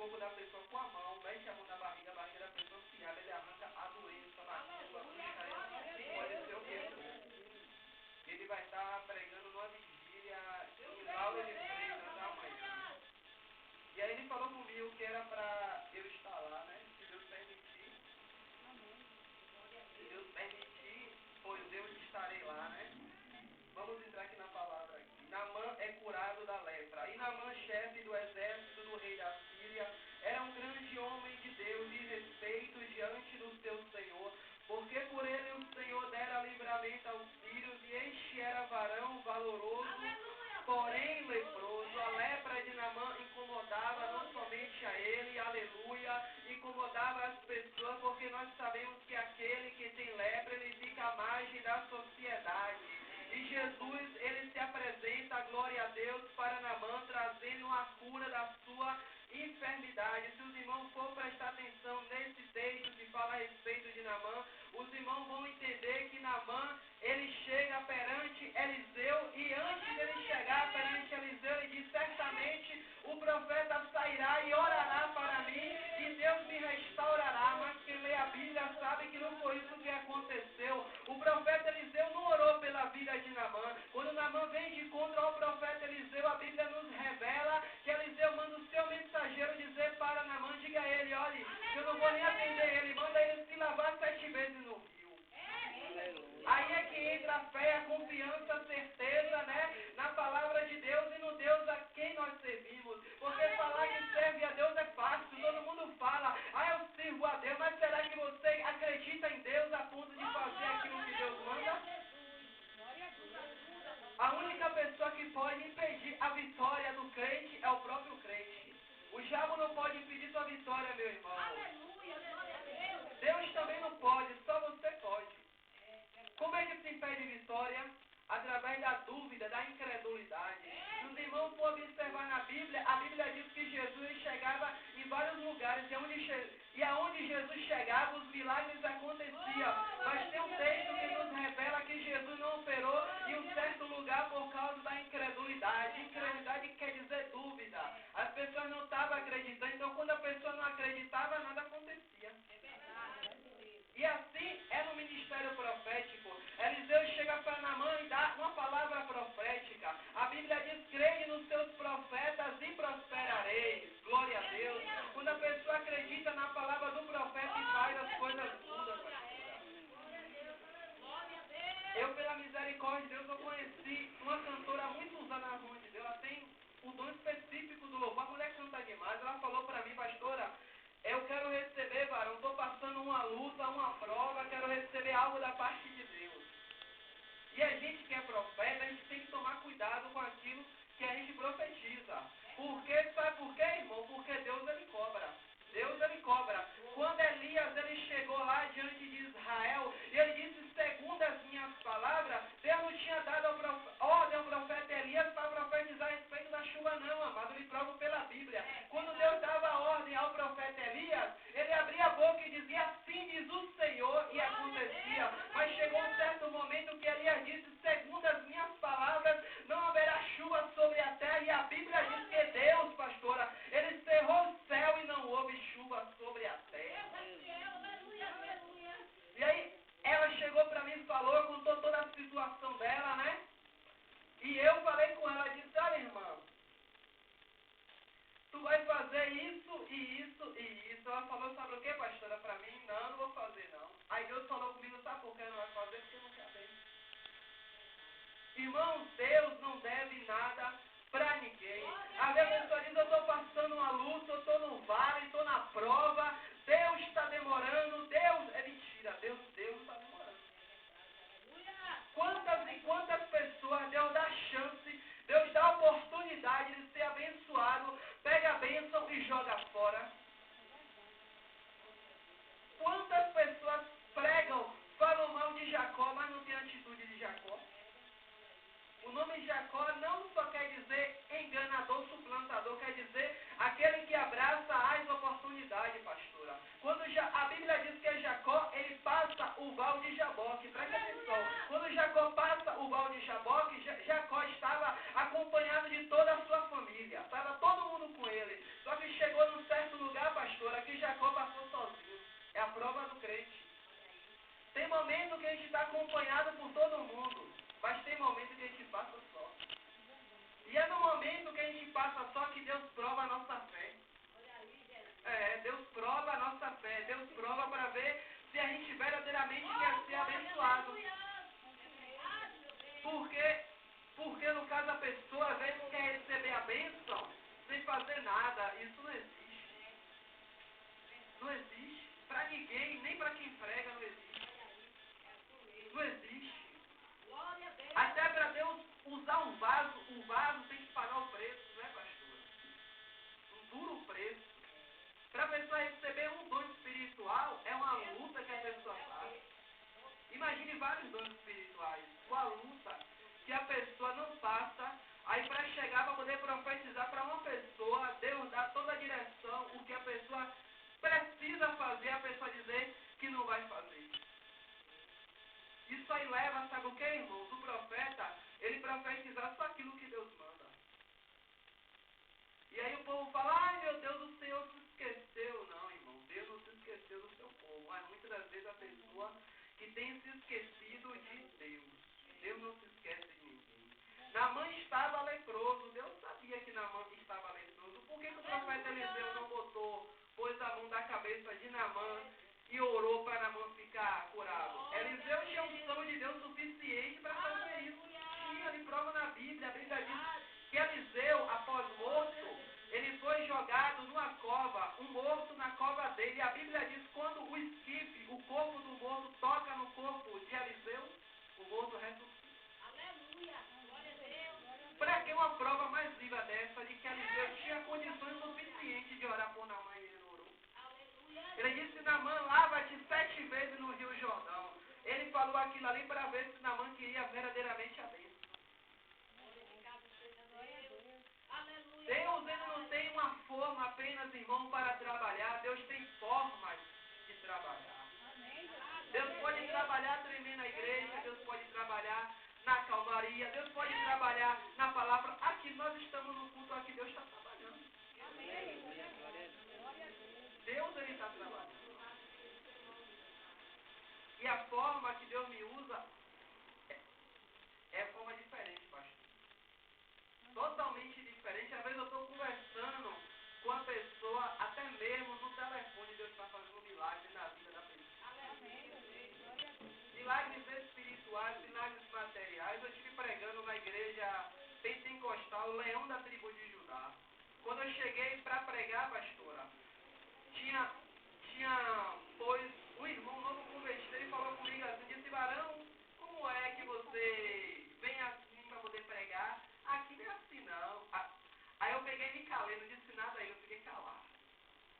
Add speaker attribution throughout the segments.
Speaker 1: corpo da pessoa com a mão, mete a mão na barriga da pessoa se abre, ele arranca a doença, a pode ser o que for. Ele vai estar pregando numa vigília em aula de 3 da manhã. E aí ele falou comigo que era para eu estar lá, né? Se Deus permitir. Se Deus permitir, pois eu estarei lá, né? Vamos entrar aqui na palavra aqui. Naamã é curado da lepra. E Naamã, chefe do exército do rei da Síria, era um grande homem de Deus e respeito diante do seu Senhor, porque por ele o Senhor dera livramento aos sírios, e este era varão valoroso, porém leproso. A lepra de Naamã incomodava não somente a ele, aleluia, incomodava as pessoas, porque nós sabemos que aquele que tem lepra, ele fica à margem da sociedade. E Jesus, ele se apresenta, glória a Deus, para Naamã, trazendo a cura da sua enfermidade. Se os irmãos for prestar atenção nesse texto que fala a respeito de Naamã, os irmãos vão entender que Naamã, ele chega perante Eliseu, e antes dele chegar perante Eliseu, ele diz: certamente o profeta sairá e orará para mim, e Deus me restaurará. Mas quem lê a Bíblia sabe que não foi isso que aconteceu. O profeta Eliseu não orou pela vida de Naamã. Quando Naamã vem de encontro ao profeta Eliseu, a Bíblia nos revela que Eliseu manda o seu mensageiro dizer para Naamã: diga a ele, olhe, eu não vou nem atender ele, manda ele se lavar 7 vezes no rio. Aí é que entra a fé, a confiança, a certeza, né, na palavra de Deus e no Deus a quem nós servimos. Porque falar que serve a Deus é fácil, todo mundo fala: ah, eu sirvo a Deus, mas será que você acredita em Deus a ponto de fazer aquilo que Deus manda? A única pessoa que pode impedir a vitória do crente é o próprio crente. O diabo não pode impedir sua vitória, meu irmão. Deus também não pode, só você pode. Como é que se impede vitória? Através da dúvida, da incredulidade. Se os irmãos for observar na Bíblia, a Bíblia diz que Jesus chegava em vários lugares, e aonde Jesus chegava, os milagres aconteciam. Mas tem um texto que nos revela que Jesus não operou em um certo lugar por causa da incredulidade. Incredulidade quer dizer dúvida. As pessoas não estavam acreditando, então quando a pessoa não acreditava, nada acontecia. E assim é no ministério profético. Eliseu chega para Naamã e dá uma palavra profética. A Bíblia diz: crede nos seus profetas e prosperareis. Glória a Deus. Quando a pessoa acredita na palavra do profeta e faz, as coisas mudam. Eu, pela misericórdia de Deus, eu conheci uma cantora muito usada na mão de Deus. Ela tem o dom específico do louvor. A mulher canta demais. Ela falou para mim: pastora, eu quero receber, varão, estou passando uma luta, uma prova, quero receber algo da parte de Deus. E a gente que é profeta, a gente tem que tomar cuidado com aquilo que a gente profetiza. Porque, sabe por quê, irmão? Porque Deus, ele cobra. Deus, ele cobra. Quando Elias, ele chegou lá diante de Israel, e ele disse: segundo as minhas palavras, Deus não tinha dado ordem ao profeta Elias para profetizar a respeito da chuva, não, amado. Ele prova pela Bíblia. Quando Deus dava ordem ao profeta Elias, ele abria a boca e dizia: assim diz o Senhor, e acontecia. Mas chegou um certo momento que Elias disse: segundo as minhas palavras, não haverá chuva sobre a terra. E a Bíblia diz que Deus, pastora, ele cerrou o céu e não houve chuva sobre a terra. E aí, ela chegou para mim e falou, contou toda a situação dela, né? E eu falei com ela, disse: olha, irmã, tu vai fazer isso e isso e isso. Ela falou: sabe o que, pastora, para mim? Não vou fazer, não. Aí Deus falou comigo: sabe por que não vai fazer? Porque não quer bem. Irmão, Deus não deve nada para ninguém. Às vezes a pessoa diz: eu estou passando uma luta, eu estou no vale, estou na prova, Deus está demorando. Deus, é mentira, Deus não está demorando. Quantas e quantas pessoas Deus dá chance, Deus dá oportunidade de ser abençoado, pega a bênção e joga fora. Quantas pessoas pregam, falam mal de Jacó, mas não tem a atitude de Jacó? O nome Jacó não só quer dizer enganador, suplantador, quer dizer aquele que abraça as oportunidades, pastora. Quando a Bíblia diz que Jacó, ele passa o val de Jaboque, presta atenção. Quando Jacó passa o val de Jaboque, Jacó estava acompanhado de toda a sua família, estava todo mundo com ele. Só que chegou num certo acompanhado por todo mundo. Mas tem momentos que a gente passa só. E é no momento que a gente passa só que Deus prova a nossa fé. Deus prova a nossa fé. Deus prova para ver se a gente verdadeiramente quer ser abençoado. Porque no caso a pessoa às vezes quer receber a bênção sem fazer nada. Isso não existe. Não existe. Para ninguém, nem para quem prega, não existe. Não existe. Até para Deus usar um vaso tem que pagar o preço, né, pastora? Um duro preço. Para a pessoa receber um dom espiritual, é uma luta que a pessoa faz. Imagine vários dons espirituais. Uma luta que a pessoa não passa. Aí para chegar, para poder profetizar para uma pessoa, Deus dá toda a direção, o que a pessoa precisa fazer, a pessoa dizer que não vai fazer. Isso aí leva, sabe o que, irmãos? O profeta, ele profetizar só aquilo que Deus manda. E aí o povo fala, ai meu Deus, o Senhor se esqueceu. Não, irmão, Deus não se esqueceu do seu povo. Mas muitas das vezes a pessoa que tem se esquecido de Deus. Deus não se esquece de ninguém. Naamã estava leproso. Deus sabia que Naamã estava leproso. Por que o profeta Eliseu não pôs a mão da cabeça de Naamã e orou para Naamã ficar curado? Eliseu tinha unção de Deus suficiente para fazer isso. Tinha, ele prova na Bíblia. A Bíblia diz que Eliseu, após morto, ele foi jogado numa cova, um morto na cova dele. E a Bíblia diz que quando o esquife, o corpo do morto, toca no corpo de Eliseu, o morto ressuscita. Aleluia! Glória a Deus! Para que uma prova mais viva dessa, de que Eliseu tinha condições suficientes de orar por Naamã e ele não orou? Aleluia! Ele disse, Naamã, lava-te 7 vezes no Rio Jordão. Ele falou aquilo ali para ver se Naamã queria verdadeiramente a bênção. Deus, ele não tem uma forma apenas, irmão, para trabalhar. Deus tem formas de trabalhar. Deus pode trabalhar tremendo na igreja. Deus pode trabalhar na calmaria. Deus pode trabalhar na palavra. Aqui nós estamos no culto, aqui Deus está trabalhando. Deus, ele está trabalhando. E a forma que Deus me usa é forma diferente, pastor. Totalmente diferente. Às vezes eu estou conversando com a pessoa, até mesmo no telefone, Deus está fazendo um milagre na vida da pessoa. Milagres espirituais, milagres materiais. Eu estive pregando na igreja pentecostal, Leão da tribo de Judá. Quando eu cheguei para pregar, pastora, pois um irmão novo convertido, ele falou comigo assim, disse, Varão, como é que você vem assim para poder pregar? Aqui não é assim não. Aí eu peguei e me calei, não disse nada aí, eu fiquei calado.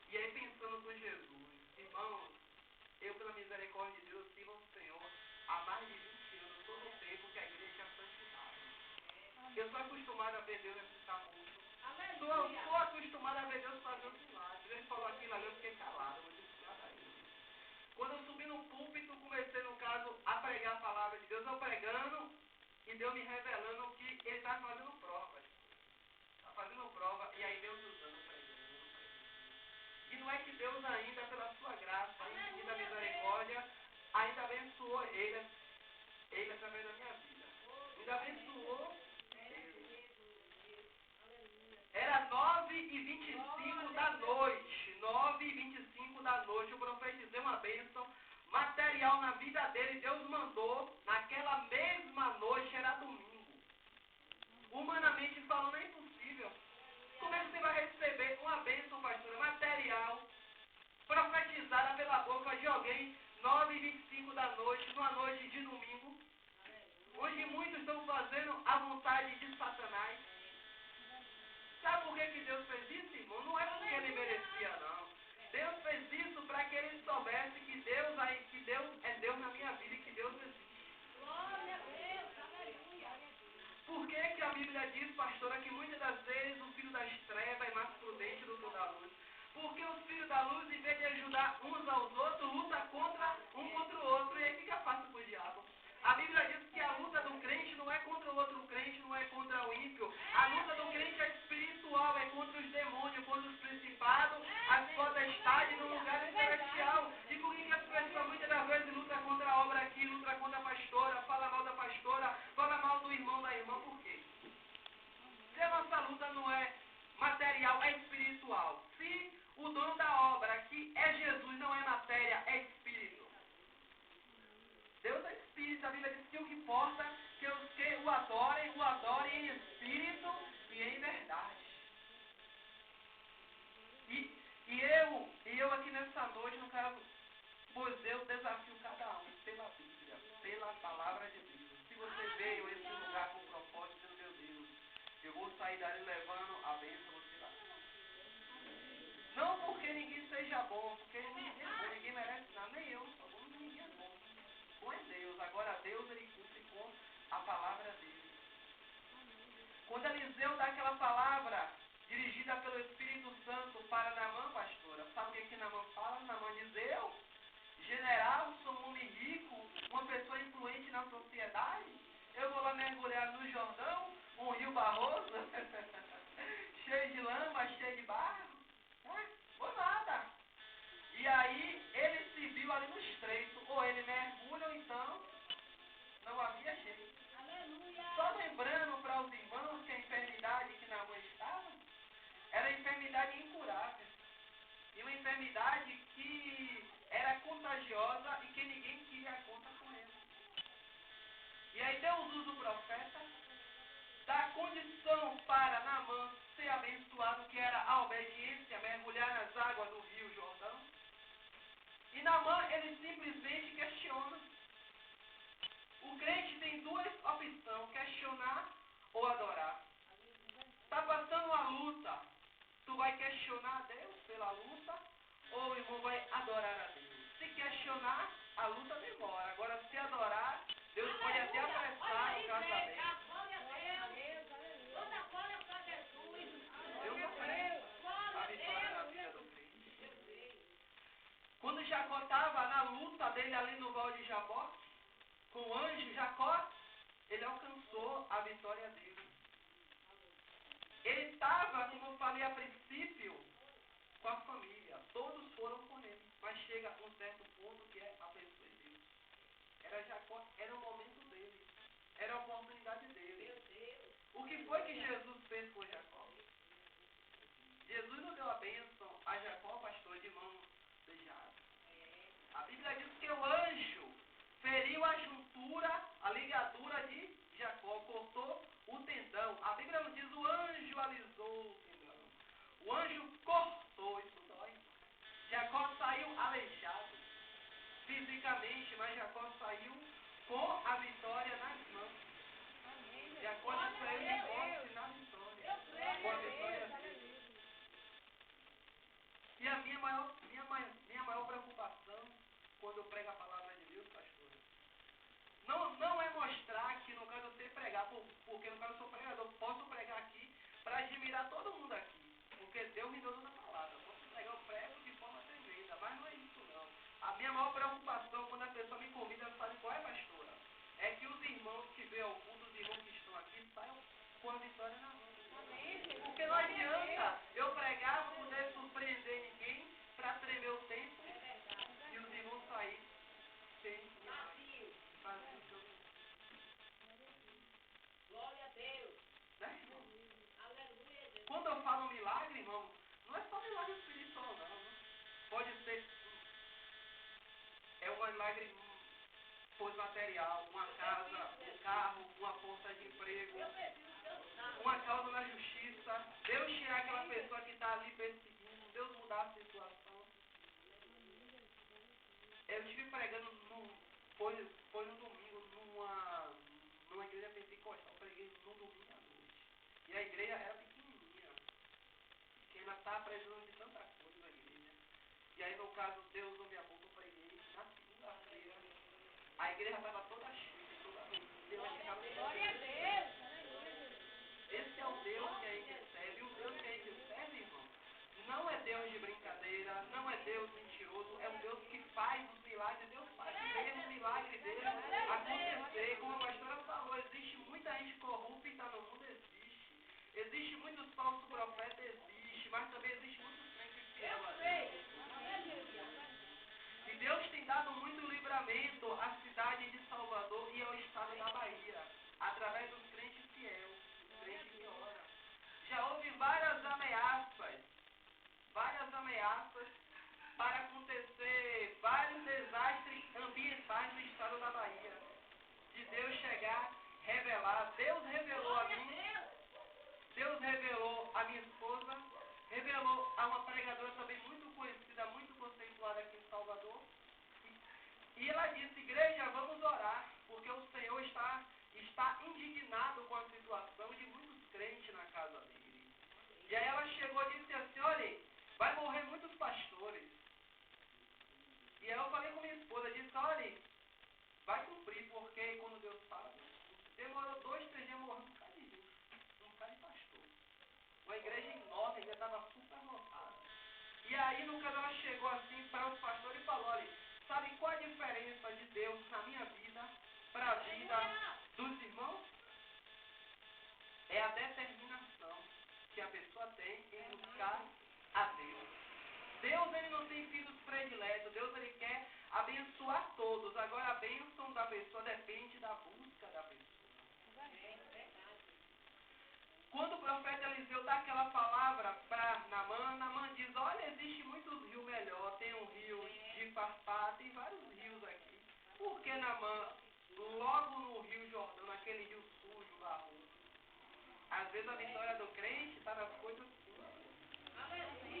Speaker 1: E aí pensando com Jesus, irmãos, eu pela misericórdia de Deus sirvo ao Senhor há mais de 20 anos, todo o tempo que a igreja é santidade. Eu sou acostumado a ver Deus ressuscitar muito. Sou acostumado a ver Deus fazer os milagres. Ele falou aquilo ali, eu fiquei calado, não disse nada a ele. Quando eu subi no púlpito, comecei, no caso, a pregar a palavra de Deus, eu pregando, e Deus me revelando que ele está fazendo provas. Está fazendo prova, e aí Deus usando, pregando. E não é que Deus ainda, pela sua graça, infinita misericórdia, ainda abençoou ele através da minha vida. Ainda abençoou ele. Era 9h25 da noite. 9h25 da noite, eu profetizei uma bênção material na vida dele. Deus mandou, naquela mesma noite, era domingo. Humanamente falando, é impossível. Como é que você vai receber uma bênção, pastora, material, profetizada pela boca de alguém, 9h25 da noite, numa noite de domingo, onde muitos estão fazendo a vontade de Satanás? Sabe por que Deus fez isso, irmão? Não é porque ele merecia, não. Deus fez isso para que ele soubesse que Deus é Deus na minha vida e que Deus existe. Glória a Deus, aleluia. Por que a Bíblia diz, pastora, que muitas das vezes o filho das trevas é mais prudente do que o da luz? Porque os filhos da luz, em vez de ajudar uns aos outros, lutam um contra o outro, e aí fica fácil para o diabo. A Bíblia diz que a luta do crente não é contra o outro crente, não é contra o ímpio. A luta do crente é espiritual, é contra os demônios, contra os principados, as potestades no lugar celestial. E por que as pessoas muitas das vezes lutam contra a obra aqui, lutam contra a paixão? noite, no caso, pois eu desafio cada um pela Bíblia, pela palavra de Deus. Se você veio a esse lugar com o propósito do meu Deus, eu vou sair dali levando a bênção, você vai levar. Não porque ninguém seja bom, porque ninguém é bom, ninguém merece nada, nem eu sou bom, ninguém é bom. Bom é Deus, agora Deus ele cumpre com a palavra dele. Quando Eliseu dá aquela palavra dirigida pelo Espírito Santo para Naamã, pastora, sabe o que Naamã fala? Naamã diz: eu, general, sou um homem rico, uma pessoa influente na sociedade, eu vou lá mergulhar no Jordão, um rio barroso, cheio de lama, cheio de barro, vou nada. E aí ele se viu ali no estreito, ou ele mergulha ou então não havia jeito. Só lembrando para os irmãos que a enfermidade que Naamã estava era enfermidade incurável. E uma enfermidade que era contagiosa e que ninguém queria a conta com ele. E aí Deus usa o profeta, dá condição para Naamã ser abençoado, que era a obediência, mergulhar nas águas do rio Jordão. E Naamã, ele simplesmente questiona. O crente tem duas opções, questionar ou adorar. Está passando uma luta, tu vai questionar a Deus pela luta, ou o irmão vai adorar a Deus. Se questionar, a luta demora. Agora, se adorar, Deus pode até apressar o casamento. Deus apressa a vitória na vida do crente. Quando Jacó estava na luta dele ali no Val de Jabó, com o anjo Jacó, ele alcançou a vitória dele. Ele estava, como eu falei a princípio, com a família. Todos foram com ele. Mas chega um certo ponto que é a pessoa de Deus. Era Jacó, era o momento dele. Era a oportunidade dele. O que foi que Jesus fez com Jacó? Jesus não deu a bênção a Jacó, pastor, de mão beijada. A Bíblia diz que o anjo feriu a juntura, a ligadura de Jacó, cortou o tendão. A Bíblia não diz o anjo alisou o tendão. O anjo cortou, isso dói. Jacó saiu aleijado fisicamente, mas Jacó saiu com a vitória nas mãos. Jacó saiu de morte na vitória. Com a vitória dele. E a minha maior preocupação quando eu prego a palavra de Deus, pastor, não é mostrar que no caso eu sei pregar, porque no caso eu sou pregador, posso pregar aqui para admirar todo mundo aqui, porque Deus me deu toda a palavra. Eu posso pregar o prego de forma tremenda, mas não é isso não. A minha maior preocupação quando a pessoa me convida, sabe qual é, pastora? É que os irmãos que veem ao culto, os irmãos que estão aqui, saiam com a vitória na mão. Porque não adianta eu pregar para poder surpreender ninguém, para tremer o tempo e os irmãos saírem sem vazio.
Speaker 2: Glória a Deus.
Speaker 1: Né, irmão?
Speaker 2: Aleluia, Jesus.
Speaker 1: Quando eu falo milagre, irmão, não é só milagre espiritual, não. Pode ser um milagre material, uma casa, um carro, uma porta de emprego, uma causa na justiça, Deus tirar aquela pessoa que está ali perseguindo, Deus mudar a situação. Eu estive pregando foi no domingo numa igreja pentecostal, eu preguei no domingo à noite. E a igreja era pequenininha, que ainda estava precisando de tanta coisa na igreja. E aí no caso Deus usou minha boca, eu preguei na segunda-feira. A igreja estava toda cheia, toda noite. Deus ficava
Speaker 2: Glória a Deus.
Speaker 1: Esse é o Deus que a gente serve. E o Deus que a gente serve, irmão, não é Deus de brincadeira, não é Deus mentiroso, é um Deus que faz os milagres. Deus faz mesmo o milagre dele acontecer. Como a pastora falou, existe muita gente corrupta no mundo, existe. Existe muitos falsos profetas, existe, mas também existe muitos crentes fiéis. E Deus tem dado muito livramento à cidade de Salvador e ao estado da Bahia, através dos crentes fiéis, dos crentes que oram. Já houve várias ameaças para acontecer vários desastres ambientais no estado da Bahia. De Deus chegar, revelar. Deus revelou a mim, Deus revelou a minha esposa, revelou a uma pregadora também muito conhecida, muito conceituada E ela disse, igreja, vamos orar, porque o Senhor está indignado com a situação de muitos crentes na casa dele. E aí ela chegou e disse assim, olha, vai morrer muitos pastores. E aí eu falei com minha esposa, disse, olha, vai cumprir, porque quando Deus fala, demorou 2, 3 dias morrendo um bocado de gente, um bocado de pastor. Uma igreja enorme, ainda estava super lotada. E aí, no caso, ela chegou assim para os pastores e falou, olha, sabe qual a diferença de Deus na minha vida para a vida dos irmãos? É a determinação que a pessoa tem em buscar a Deus. Deus, ele não tem filhos prediletos. Deus, ele quer abençoar todos. Agora, a bênção da pessoa depende da busca da pessoa. Quando o profeta Eliseu dá aquela palavra para Naamã, Naamã diz, olha, existe muitos rios melhor. Tem um rio de Farpá, tem vários rios aqui. Por que Naamã, logo no rio Jordão, naquele rio sujo, barroso? Às vezes a vitória do crente está nas coisas simples.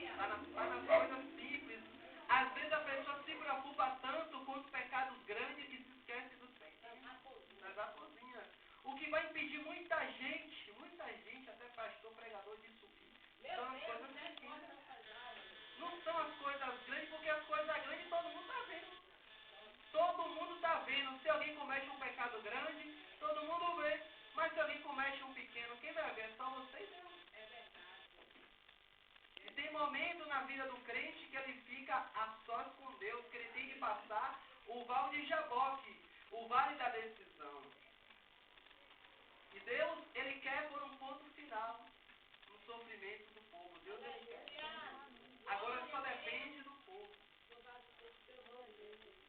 Speaker 1: Está nas coisas simples. Às vezes a pessoa se preocupa tanto com os pecados grandes que se esquece dos pequenos, das raposinhas. O que vai impedir muita gente, até pastor, pregador, de subir, são as coisas pequenas. Não são as coisas grandes, porque as coisas grandes todo mundo está vendo. Todo mundo está vendo. Se alguém comete um pecado grande, todo mundo vê. Mas se alguém comete um pequeno, quem vai ver? É só você e Deus. E tem momento na vida do crente que ele fica a sós com Deus, que ele tem que passar o vale de Jaboque, o vale da decisão. E Deus, ele quer por um ponto final no sofrimento do povo. Deus, ele quer. Agora só depende do povo.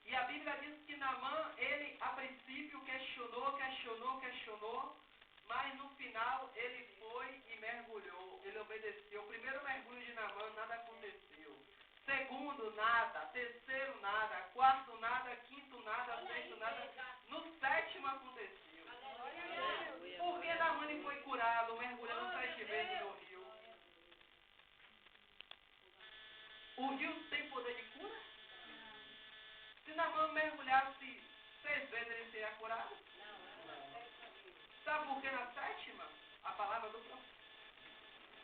Speaker 1: E a Bíblia diz que Naamã, ele a princípio questionou, mas no final ele foi e mergulhou, ele obedeceu. O primeiro mergulho de Naamã, nada aconteceu. Segundo, nada. Terceiro, nada. Quarto, nada. Quinto, nada. Sexto, nada. No sétimo aconteceu. Porque Naamã foi curado, mergulhando 7 vezes no rio. O rio tem poder de cura? Se Naamã mergulhasse 6 vezes, ele seria curado? Sabe por que na sétima? A palavra do profeta.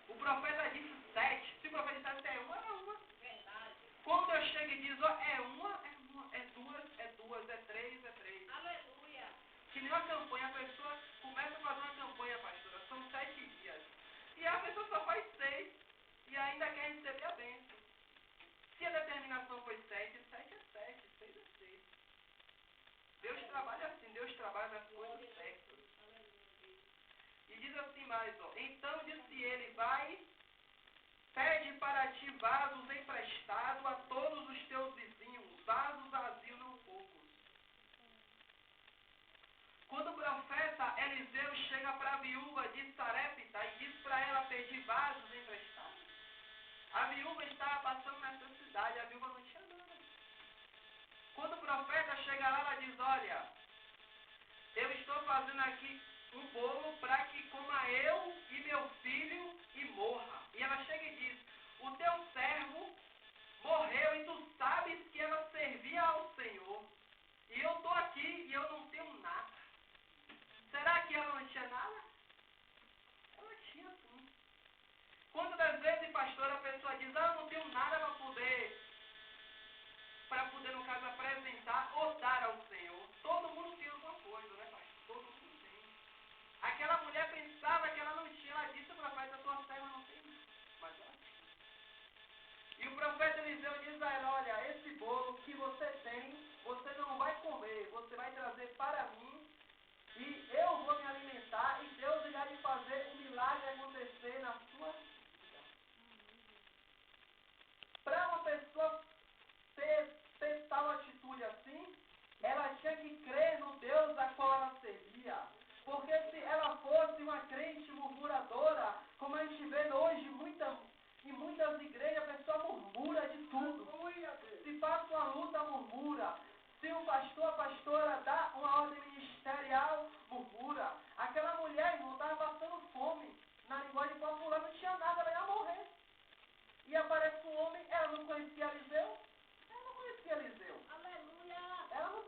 Speaker 1: O profeta disse 7. Se o profeta dissesse é uma, é uma. Quando eu chego e diz, ó, é uma, é duas, é três, é três.
Speaker 2: Aleluia.
Speaker 1: Que nem uma campanha, a pessoa começa a fazer uma campanha, pastora, são 7 dias. E a pessoa só faz 6 e ainda quer receber a bênção. Se a determinação foi 7, 7 é 7, 6 é 6. Deus trabalha assim, Deus trabalha nas coisas certas. E diz assim mais, ó, então disse ele, vai, pede para ti vasos emprestados a todos os teus vizinhos, vasos vazios, não poucos. Quando o profeta Eliseu chega para a viúva de Sarepta e diz para ela pedir vasos emprestados, a viúva estava passando necessidade, a viúva não tinha nada. Quando o profeta chega lá, ela diz, olha, eu estou fazendo aqui um bolo para que coma eu e meu filho e morra. E ela chega e diz, o teu servo morreu e tu sabes que ela servia ao Senhor. E eu estou aqui e eu não tenho nada. Será que ela não tinha nada? Ela tinha sim. Quantas vezes, pastor, a pessoa diz, eu não tenho nada para poder, no caso, apresentar ou dar ao Senhor. Todo mundo tem alguma coisa, né, pastor? Todo mundo tem. Aquela mulher pensava que ela não tinha, ela disse ao profeta, tua serva não tem nada, mas ela tinha. E o profeta Eliseu diz a ela, olha, esse bolo que você tem, você não vai comer, você vai trazer para mim, e eu vou me alimentar, e Deus irá lhe fazer um milagre acontecer na sua vida. Para uma pessoa ter tal atitude assim, ela tinha que crer no Deus a qual ela servia. Porque se ela fosse uma crente murmuradora, como a gente vê hoje em muitas igrejas, a pessoa murmura de tudo. Se passa uma luta, murmura. Se o pastor, a pastora dá uma ordem ministerial, murmura. Aquela mulher, irmão, estava passando fome. Na linguagem popular não tinha nada, ela ia morrer. E aparece um homem, ela não conhecia Eliseu? Ela não conhecia Eliseu.
Speaker 2: Aleluia.
Speaker 1: Ela não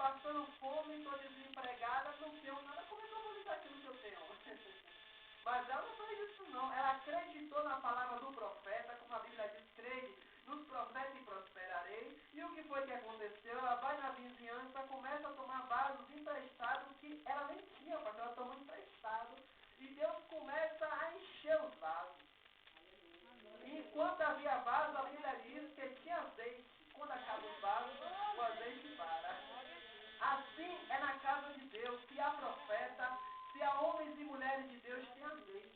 Speaker 1: passando fome, estou desempregada, não tenho nada, como é que eu vou lidar aquilo que eu tenho? Mas ela não fez isso não, ela acreditou na palavra do profeta, como a Bíblia diz, crede nos profetas e prosperarei. E o que foi que aconteceu? Ela vai na vizinhança, começa a tomar vasos emprestados que ela nem tinha, porque ela tomou emprestado. E Deus começa a encher os vasos. E enquanto havia vasos, a Bíblia diz que tinha azeite. Quando acaba os vasos, o azeite para. Assim é na casa de Deus, se há profeta, se há homens e mulheres de Deus, tem azeite.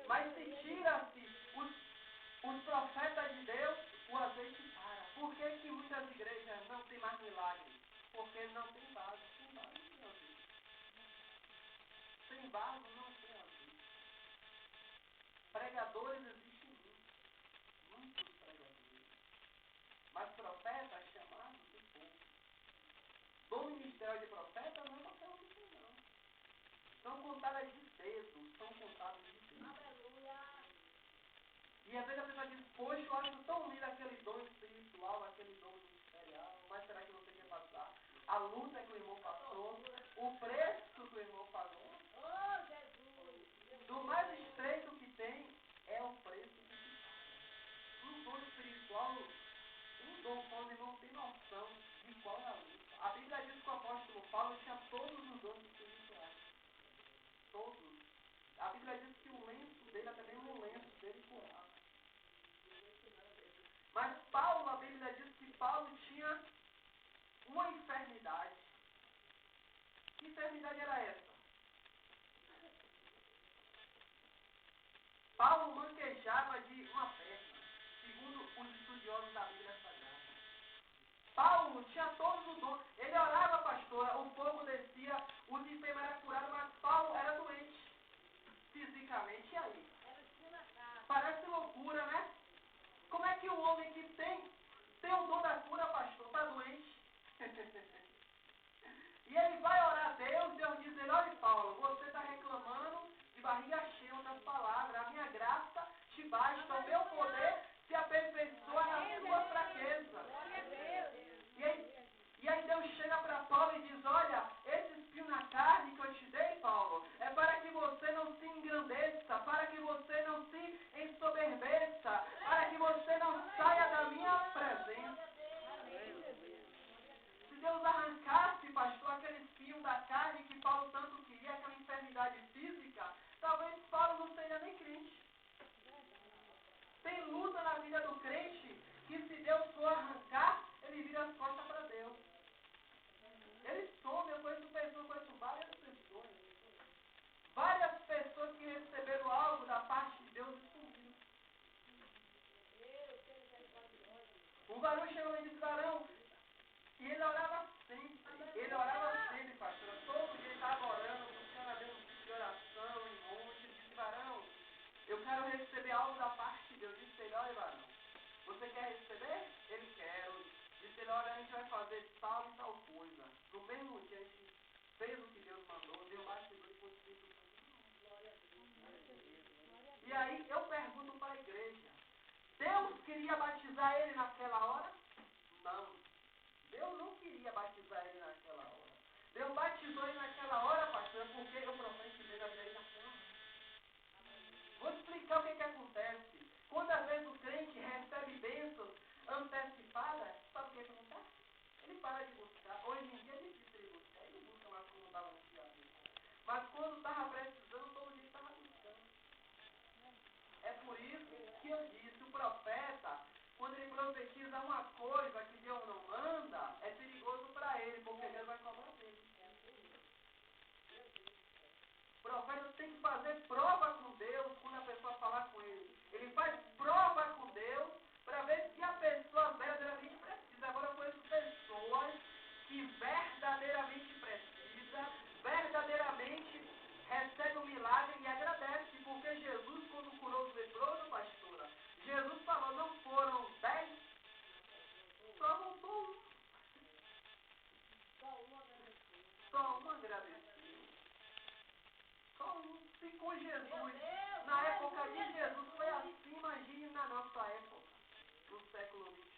Speaker 1: Mas se tira-se os profetas de Deus, o azeite para. Por que que muitas igrejas não tem mais milagres? Porque não tem vaso. Sem vaso não tem azeite. Sem vaso não tem azeite. Pregadores existem muitos pregadores. Mas profetas chamados de pouco. Bom ministério de profeta não é qualquer um que tem, não. São contadas de dedos, são contadas de dedos.
Speaker 2: Aleluia.
Speaker 1: E às vezes a pessoa diz, poxa, eu acho tão lindo aquele dom espiritual, aquele dom ministerial, mas será que você quer passar? A luta que o irmão passou, o preço que o irmão pagou.
Speaker 2: Oh, Jesus.
Speaker 1: Do mais estreito que tem, é o preço que se paga. Um dom espiritual, um dom quando ele não tem noção de qual é a luta. A Bíblia diz que o apóstolo Paulo tinha todos os dons espirituais. Todos. A Bíblia diz que o lenço dele, até mesmo o lenço dele curava. Mas Paulo, a Bíblia diz que Paulo tinha uma enfermidade. Que enfermidade era essa? Paulo manquejava de uma perna, segundo os estudiosos da Bíblia Sagrada. Paulo tinha todos os dons. Ele orava, pastora, o fogo descia, o enfermo era curado, mas Paulo era doente. Fisicamente, e aí? Parece loucura, né? Como é que o homem que tem o dom da cura, pastor, está doente? E ele vai orar a Deus, Deus diz, olha Paulo, você está reclamando de barriga cheia, outras palavras, a minha graça te basta, o meu poder se aperfeiçoa na sua fraqueza. E aí Deus chega para Paulo e diz, olha, esse espinho na carne que eu te dei, Paulo, é para que você não se engrandeça, para que você não se ensoberbeça, para que você não saia da minha presença. Se Deus arrancasse, pastor, aquele espinho da carne que Paulo tanto queria, aquela enfermidade física, talvez Paulo não seria nem crente. Tem luta na vida do crente que se Deus for arrancar, ele vira as costas para Deus. Ele some, eu conheço várias pessoas. Várias pessoas que receberam algo da parte de Deus e sumiram. O varão chegou e disse, varão, e ele orava sempre, pastora. Todo dia ele estava orando, buscando a Deus um tipo de oração, em monte. Ele disse, varão, eu quero receber algo da parte de Deus. Disse ele, olha, varão, você quer receber? Ele quer. Disse ele, olha, a gente vai fazer tal e tal coisa. No mesmo dia a gente fez o que Deus mandou, deu batidor e foi Espírito Santo. E aí eu pergunto para a igreja, Deus queria batizar ele naquela hora? Não. Deus não queria batizar ele naquela hora. Deus batizou ele naquela hora, pastor, porque o profeta veio a vida ele naquela hora. Vou explicar o que acontece. Quando às vezes o crente recebe bênçãos antecipadas, sabe o que acontece? Ele para de buscar. Hoje em dia é difícil ele buscar. Ele busca mais como estava antigamente. Mas quando estava precisando, todo dia estava buscando. É por isso que eu disse, o profeta, quando ele profetiza uma coisa que Deus não manda, é perigoso para ele, porque Deus vai cobrar dele. O profeta tem que fazer prova com Deus quando a pessoa falar com ele. Ele faz prova com Deus para ver se a pessoa verdadeiramente precisa. Agora eu conheço pessoas que verdadeiramente precisa, verdadeiramente recebe um milagre e agradece, porque Jesus, quando curou os leprosos, pastora, Jesus falou, não foram 10, só voltou um. Só um agradeceu. Só um. Se com Jesus, na época de Jesus foi assim, imagine na nossa época, no século XXI.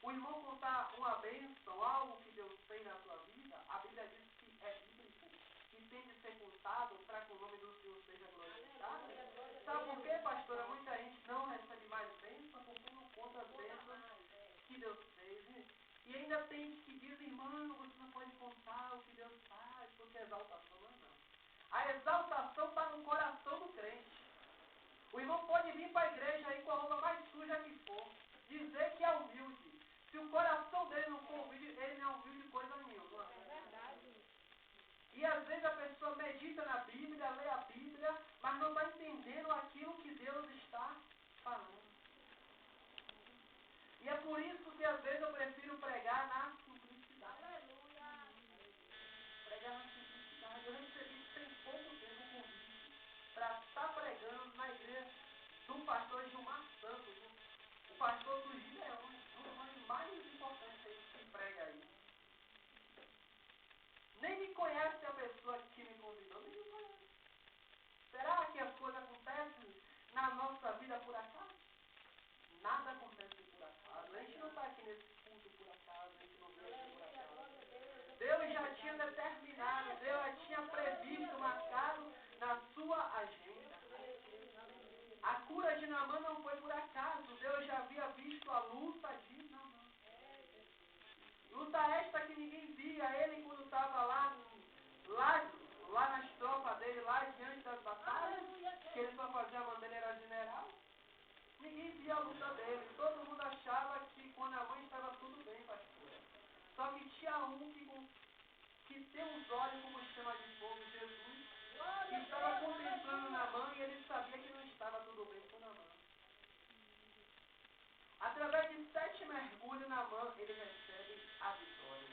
Speaker 1: o irmão contar uma bênção, algo que Deus fez na sua vida, a Bíblia diz que é bíblico e tem de ser contado para que o nome do Senhor seja glorificado. Sabe por quê, pastora? Muita gente não recebe mais bênção porque não conta as bênçãos que Deus fez. E ainda tem gente que diz, irmão, você não pode contar o que Deus faz, porque a exaltação não é não. A exaltação está no coração do crente. O irmão pode vir para a igreja aí com a roupa mais suja que for, dizer que é humilde. Se o coração dele não for humilde, ele não é humilde coisa nenhuma. É verdade. E às vezes a pessoa medita na Bíblia, lê a Bíblia, mas não está entendendo aquilo que Deus está falando. E é por isso que às vezes eu prefiro pregar na simplicidade. Aleluia. Pregar na simplicidade. Eu recebi tem pouco tempo um convite para estar pregando na igreja do pastor Gilmar Santos. O pastor do Gideão, um dos homens mais importantes que prega aí. Nem me conhece a pessoa que me convidou, nem me conhece. Será que as coisas acontecem na nossa vida por acaso? Nada acontece por acaso. A gente não está aqui nesse culto por acaso, a gente não veio aqui por acaso. Deus já tinha determinado, Deus já tinha previsto, marcado na sua agenda. A cura de Naamã não foi por acaso, Deus já havia visto a luta de Naamã. Luta esta que ninguém via, ele quando estava lá nas tropas dele, lá diante das batalhas, que ele só fazia a bandeira general. Ninguém via a luta dele, todo mundo achava que com Naamã estava tudo bem, pastor. Só que tinha um que tem os olhos como chama de fogo, Jesus, que estava contemplando Naamã e ele sabia que não estava tudo bem com Naamã. Através de 7 mergulhos, Naamã, ele recebe a vitória.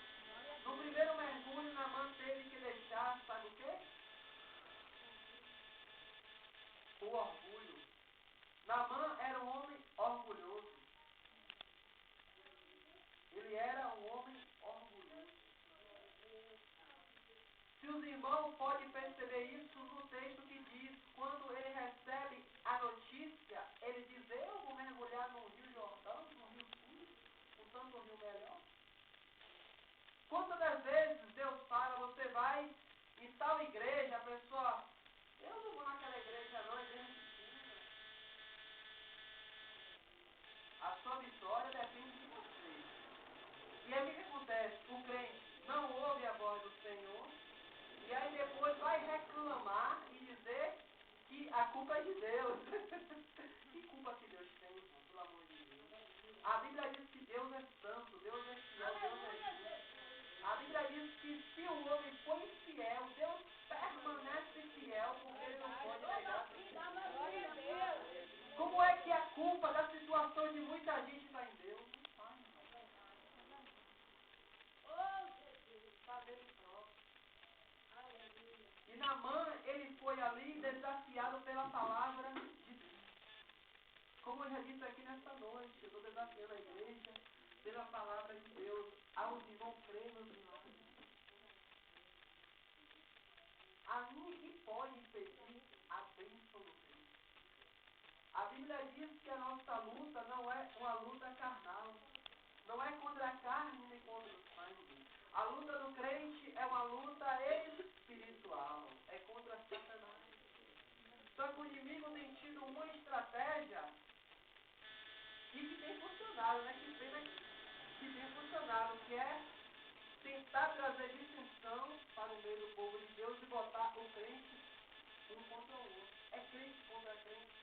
Speaker 1: No primeiro mergulho, Naamã teve que deixar, sabe o quê? O orgulho. Naamã era um homem orgulhoso. Ele era um homem orgulhoso. Se os irmãos podem perceber isso no texto que diz, quando ele recebe a notícia, ele diz, eu vou mergulhar no Rio Jordão, no Rio Sul, o tanto rio melhor. Quantas das vezes Deus fala, você vai em tal igreja, a pessoa, eu não vou naquela igreja não, a igreja pequena. A sua vitória depende de você. E aí o que acontece? O crente não ouve a voz do Senhor, e aí depois vai reclamar e dizer que a culpa é de Deus. Que culpa que Deus tem, pelo amor de Deus? A Bíblia diz que Deus é santo, Deus é fiel, Deus é justo. A Bíblia diz que se o homem foi infiel, Deus permanece fiel, porque ele não pode negar. Como é que a culpa da situação de muita gente está em Deus? Não está, está bem próximo. E Naamã, ele foi ali desafiado pela palavra de Deus. Como eu já disse aqui nesta noite, eu estou desafiando a igreja pela palavra de Deus, aos irmãos crerem nos milagres. A ninguém pode impedir a bênção do crente. A Bíblia diz que a nossa luta não é uma luta carnal, não é contra a carne nem contra o sangue. A luta do crente é uma luta espiritual, é contra Satanás. Só que o inimigo tem tido uma estratégia e que tem funcionado, né? Que pena que tem funcionado, que é tentar trazer dissensão para o meio do povo de Deus e botar o crente um contra o outro. É crente contra crente.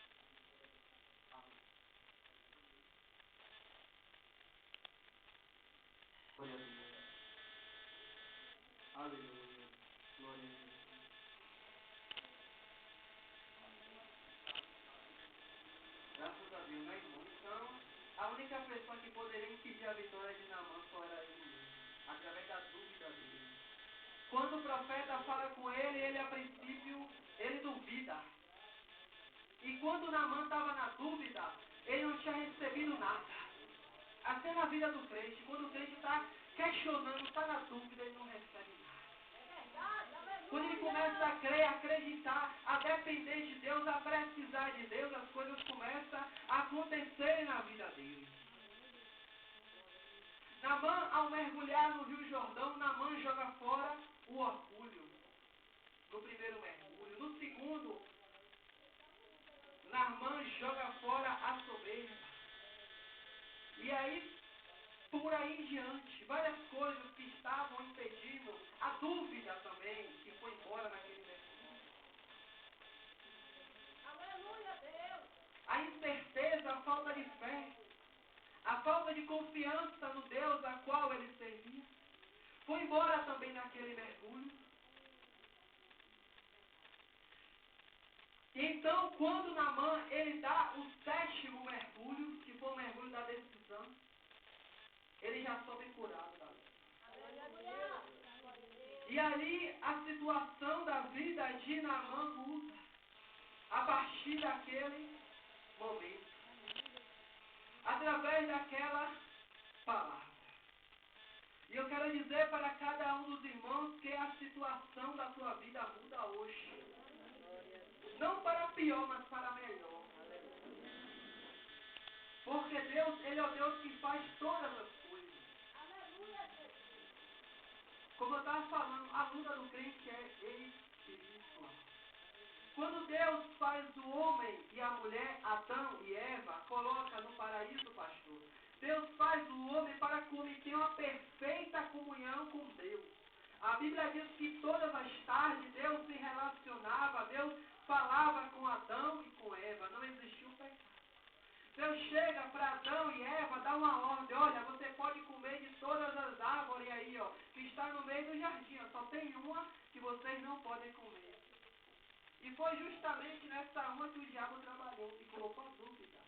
Speaker 1: Glória a Deus. Aleluia. Glória a Deus. Graças a Deus, né, irmão? Então, a única pessoa que poderia impedir a vitória de Naamã só era ele mesmo, através da dúvida dele. Quando o profeta fala com ele a princípio, ele duvida. E quando Naamã estava na dúvida, ele não tinha recebido nada. Assim é na vida do crente. Quando o crente está questionando, está na dúvida, ele não recebe nada. Quando ele começa a crer, a acreditar, a depender de Deus, a precisar de Deus, as coisas começam a acontecer na vida dele. Naamã, ao mergulhar no Rio Jordão, Naamã joga fora o orgulho. No primeiro mergulho. No segundo, Naamã joga fora a soberba. E aí, por aí em diante, várias coisas que estavam impedindo, a dúvida também, que foi embora naquele mergulho.
Speaker 2: Aleluia, Deus.
Speaker 1: A incerteza, a falta de fé, a falta de confiança no Deus a qual ele servia, foi embora também naquele mergulho. Então, quando Naamã, ele dá o 7º mergulho, que foi o mergulho da decisão, ele já sobe curado da lepra.
Speaker 2: Aleluia.
Speaker 1: E ali a situação da vida de Naamã muda, a partir daquele momento, através daquela palavra. E eu quero dizer para cada um dos irmãos que a situação da sua vida muda hoje. Não para pior, mas para melhor. Porque Deus, Ele é o Deus que faz todas as coisas.
Speaker 2: Aleluia, Jesus.
Speaker 1: Como eu estava falando, a luta do crente é espiritual. Quando Deus faz o homem e a mulher, Adão e Eva, coloca no paraíso, pastor, Deus faz o homem para que o homem tenha uma perfeita comunhão com Deus. A Bíblia diz que todas as tardes Deus se relacionava, Deus falava com Adão e com Eva, não existiu pecado. Deus chega para Adão e Eva, dá uma ordem, olha, você pode comer de todas as árvores aí, ó, que está no meio do jardim, ó, só tem uma que vocês não podem comer. E foi justamente nessa uma que o diabo trabalhou e colocou a dúvida.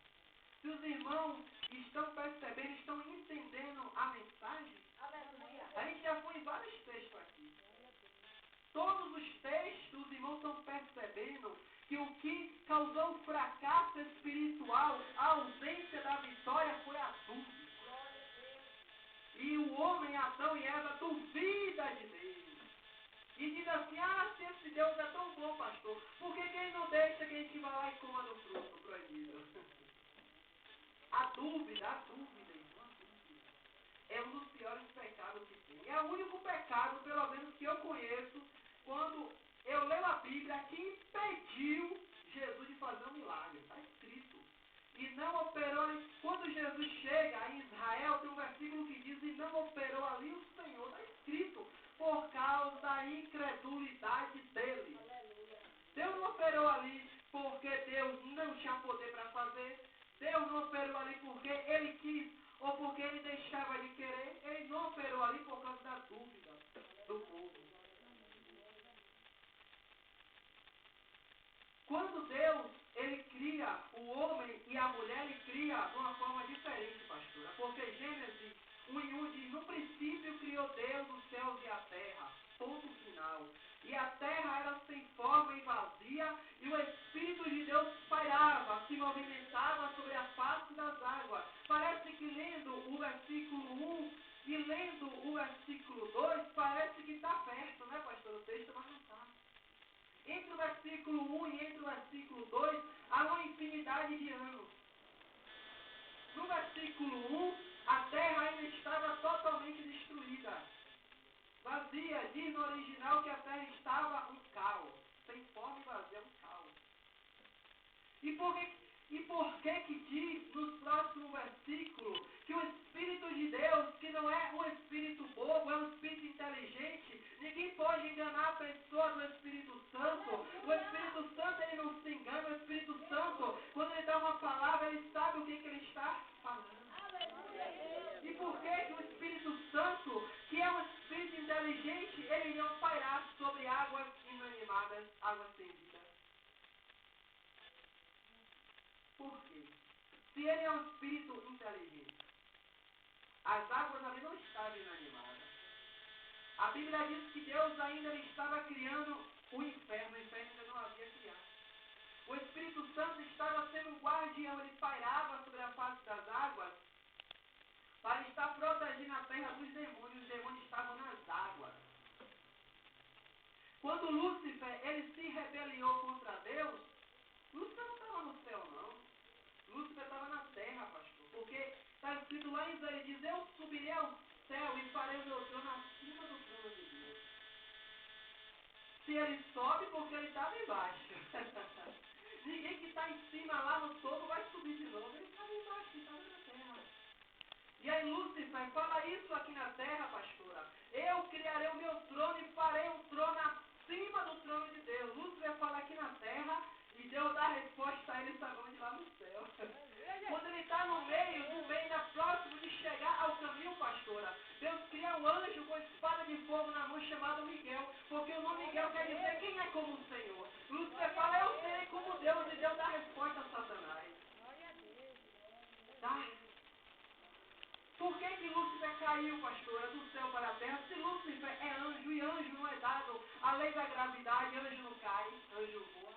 Speaker 1: Se os irmãos estão percebendo, estão entendendo a mensagem,
Speaker 2: Aleluia.
Speaker 1: a gente já foi em vários textos aqui. Todos os textos, os irmãos estão percebendo que o que causou o fracasso espiritual, a ausência da vitória, foi a dúvida.
Speaker 2: Glória a Deus.
Speaker 1: E o homem, Adão e Eva, duvida de Deus. E diz assim, se esse Deus é tão bom, pastor, por que ele não deixa que a gente vá lá e coma do fruto proibido? A dúvida, irmão, a dúvida é um dos piores pecados que tem. É o único pecado, pelo menos que eu conheço, quando eu leio a Bíblia, que impediu Jesus de fazer um milagre. Está escrito. E não operou, quando Jesus chega em Israel, tem um versículo que diz, e não operou ali o Senhor. Está escrito, por causa da incredulidade dele.
Speaker 2: Aleluia.
Speaker 1: Deus não operou ali porque Deus não tinha poder para fazer. Deus não operou ali porque ele quis ou porque ele deixava de querer. Ele não operou ali por causa da dúvida do povo. Quando Deus, ele cria o homem e a mulher, ele cria de uma forma diferente, pastora. Porque Gênesis 1:1 diz, no princípio criou Deus os céus e a terra. Ponto final. E a terra era sem forma e vazia, e o Espírito de Deus pairava, se movimentava sobre a face das águas. Parece que lendo o versículo 1 e lendo o versículo 2, parece que está perto, né, pastor? O texto, mas não está. Entre o versículo 1 e entre o versículo 2, há uma infinidade de anos. No versículo 1, a terra ainda estava totalmente destruída. Vazia, diz no original que a terra estava um caos. Sem forma e vazia, um caos. E por que diz nos próximos versículos que o Espírito de Deus, que não é um Espírito bobo, é um Espírito inteligente, ninguém pode enganar a pessoa do Espírito Santo. O Espírito Santo, ele não se engana. O Espírito Santo, quando ele dá uma palavra, ele sabe o que ele está falando. E por que o Espírito Santo, que é um Espírito inteligente, ele não pairá sobre águas inanimadas, águas sem vida? Por quê? Se ele é um Espírito inteligente, as águas ali não estavam inanimadas. A Bíblia diz que Deus ainda estava criando o inferno ainda não havia criado. O Espírito Santo estava sendo um guardião, ele pairava sobre a face das águas, para estar protegendo a terra dos demônios. Os demônios estavam nas águas. Quando Lúcifer, ele se rebeliou contra Deus, Lúcifer não estava no céu, não. Lúcifer estava na terra, pastor. Porque está escrito lá em Isaías, diz, eu subirei aos céu e farei o meu trono acima do trono de Deus. Se ele sobe, porque ele estava embaixo. Ninguém que está em cima lá no topo vai subir de novo. Ele estava embaixo, ele estava na terra. E aí Lúcifer fala isso aqui na terra, pastora. Eu criarei o meu trono e farei um trono acima do trono de Deus. Lúcifer fala aqui na terra e Deus dá a resposta a ele, sabe onde? Lá no céu. Quando ele está no meio, ainda próximo de chegar ao caminho, pastora, Deus cria um anjo com espada de fogo na mão chamado Miguel, porque o nome Miguel quer dizer quem é como o Senhor. Lúcifer fala, eu serei como Deus, e Deus dá a resposta a Satanás. Tá? Por que Lúcifer caiu, pastora, do céu para a terra? Se Lúcifer é anjo e anjo não é dado a lei da gravidade, anjo não cai, anjo voa.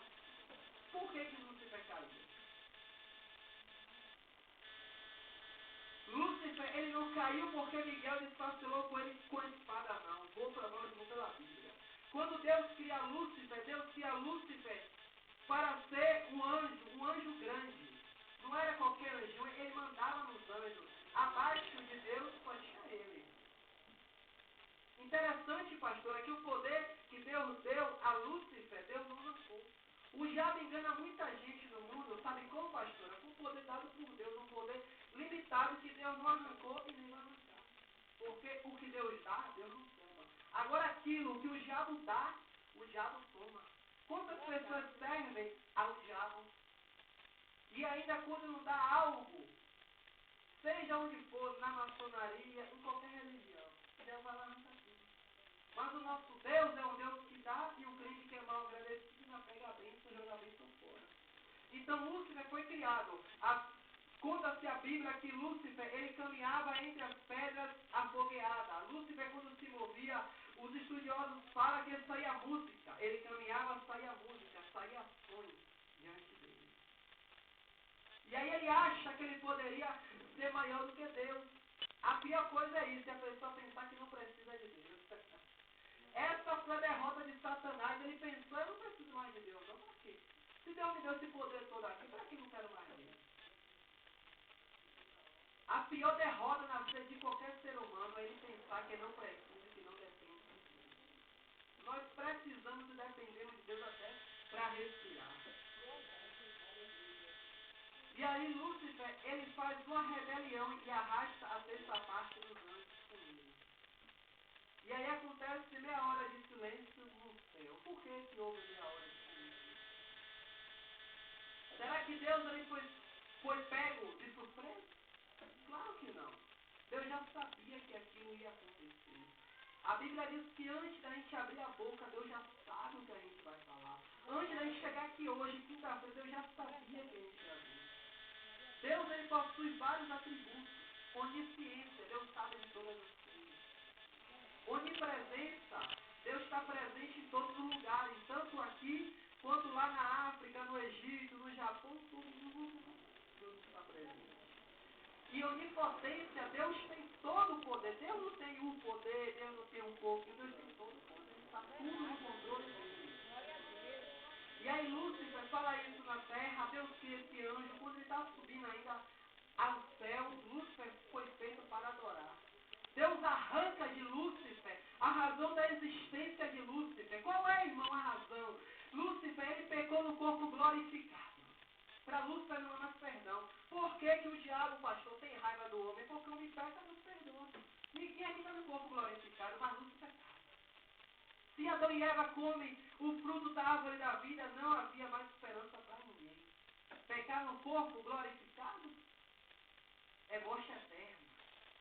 Speaker 1: Por que Lúcifer caiu? Lúcifer, ele não caiu porque Miguel desfacilou com ele com a espada, não. Vou para nós, vou pela Bíblia. Quando Deus cria Lúcifer para ser um anjo grande. Não era qualquer anjo, ele mandava nos anjos. Abaixo de Deus só tinha ele. Interessante, pastor, é que o poder que Deus deu a Lúcifer, Deus não arrancou. O diabo engana muita gente no mundo, sabe como, pastora? Com o poder dado por Deus, um poder limitado que Deus não arrancou e nem vai arrancar. Porque o que Deus dá, Deus não toma. Agora aquilo que o diabo dá, o diabo toma. Quantas pessoas servem ao diabo? E ainda quando não dá algo, seja onde for, na maçonaria, em qualquer religião, Deus vai lá arrancar tudo. Mas o nosso Deus é um Deus que dá e o crente que é mal agradecido não pega a bênção, joga a bênção fora. Então Lúcifer foi criado. Conta-se a Bíblia que Lúcifer, ele caminhava entre as pedras afogueadas. Lúcifer, quando se movia, os estudiosos falam que saía música. Ele caminhava, saía música, saía sonho diante dele. E aí ele acha que ele poderia ser maior do que Deus. A pior coisa é isso, é a pessoa pensar que não precisa de Deus. Essa foi a derrota de Satanás. Ele pensou, eu não preciso mais de Deus, não, para quê? Se Deus me deu esse poder todo aqui, para que eu não quero mais dele? A pior derrota na vida de qualquer ser humano é ele pensar que não precisa, que não depende de Deus. Nós precisamos e dependemos de Deus até para respirar. E aí Lúcifer, ele faz uma rebelião e arrasta a terça parte dos anjos com ele. E aí acontece meia hora de silêncio no céu. Por que houve meia hora de silêncio? Será que Deus ali foi pego de surpresa? Claro que não. Deus já sabia que aquilo ia acontecer. A Bíblia diz que antes da gente abrir a boca, Deus já sabe o que a gente vai falar. Antes da gente chegar aqui hoje, quinta-feira, Deus já sabia que a gente ia vir. Deus, ele possui vários atributos. Onisciência, Deus sabe de todas as coisas. Onipresença, Deus está presente em todos os lugares, tanto aqui quanto lá na África, no Egito, no Japão, todo mundo Deus está presente. E onipotência, Deus tem todo o poder. Deus não tem um poder, Deus não tem um pouco, Deus tem todo o poder. Está tudo no controle dele. E aí Lúcifer fala isso na terra, Deus cria esse anjo, quando ele está subindo ainda aos céus, Lúcifer foi feito para adorar. Deus arranca de Lúcifer a razão da existência de Lúcifer. Qual é, irmão, a razão? Lúcifer, ele pecou no corpo glorificado. Para Lúcifer não há mais perdão. Por que o diabo, pastor, tem raiva do homem? Porque o homem peca, Deus perdoa. Ninguém aqui está no corpo glorificado, mas Lúcifer está. Se Adão e Eva comem o fruto da árvore da vida, não havia mais esperança para ninguém. Pecar no corpo glorificado é morte eterna.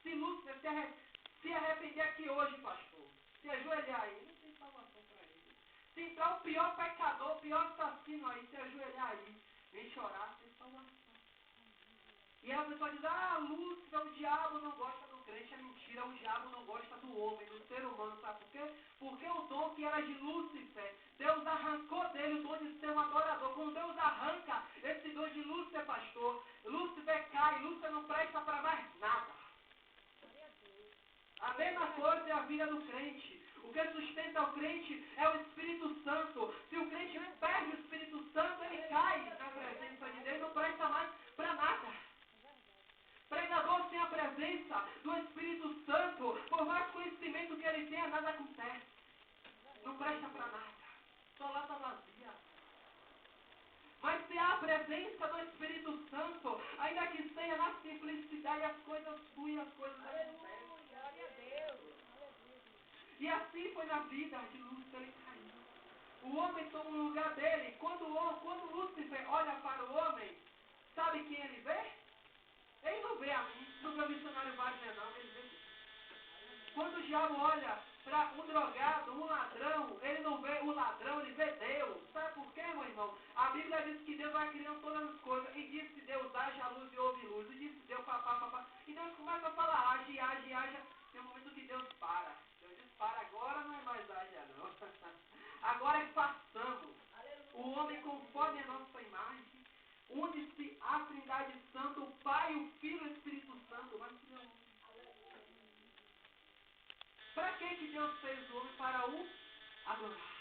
Speaker 1: Se Lúcifer se arrepender aqui hoje, pastor, se ajoelhar aí, não tem salvação para ele. Se entrar o pior pecador, o pior assassino aí, se ajoelhar aí, vem chorar, tem salvação. E aí a pessoa diz, Lúcifer, o diabo não gosta do crente, é mentira, o diabo não gosta do homem, do ser humano, sabe por quê? Porque o dom que era de Lúcifer, Deus arrancou dele o dom de ser um adorador. Quando Deus arranca esse dom de Lúcifer, pastor, Lúcifer cai, Lúcifer não presta para mais nada. A mesma coisa é a vida do crente. O que sustenta o crente é o Espírito Santo. Se o crente perde o Espírito Santo, ele cai na presença de Deus, não presta mais para nada. Pregador sem a presença do Espírito Santo,
Speaker 3: nada acontece. Não presta para nada. Só lata vazia. Mas se há a presença do Espírito Santo, ainda que seja na simplicidade, as coisas fluem, as coisas acontecem.
Speaker 2: Glória a Deus.
Speaker 3: E assim foi na vida de Lúcifer, ele caiu. O homem toma o lugar dele. Quando Lúcifer olha para o homem, sabe quem ele vê? Ele não vê a mim, não vê o missionário Wagner, não, ele vê Deus. Quando o diabo olha para um drogado, um ladrão, ele não vê o ladrão, ele vê Deus. Sabe por quê, meu irmão? A Bíblia diz que Deus vai criando todas as coisas. E disse Deus, haja luz e houve luz. E disse Deus, papá. E Deus começa a falar, age. Tem um momento que Deus para. Deus diz, para, agora não é mais haja, não. Agora é façamos. O homem conforme a nossa imagem. Une-se a Trindade Santa, o Pai, o Filho e o Espírito Santo. Vai criar um. Para que Deus fez o homem? Para o adorar.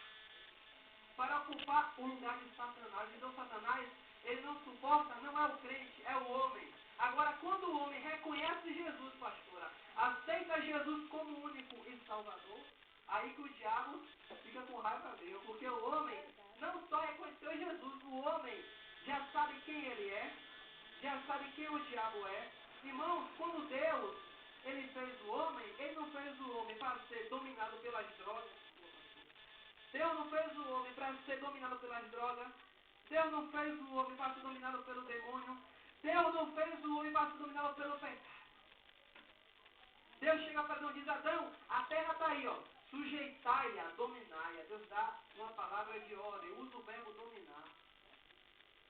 Speaker 3: Para ocupar o lugar de Satanás. Então Satanás, ele não suporta, não é o crente, é o homem. Agora, quando o homem reconhece Jesus, pastora, aceita Jesus como único e salvador, aí que o diabo fica com raiva dele. Porque o homem não só reconheceu Jesus, o homem já sabe quem ele é, já sabe quem o diabo é. Irmãos, quando Deus ele fez o homem, ele não fez o homem para ser dominado pelas drogas. Deus não fez o homem para ser dominado pelas drogas. Deus não fez o homem para ser dominado pelo demônio. Deus não fez o homem para ser dominado pelo pecado. Deus chega para Adão e diz, Adão, a terra está aí, ó. Sujeitai-a, dominai-a. Deus dá uma palavra de ordem, usa o verbo dominar.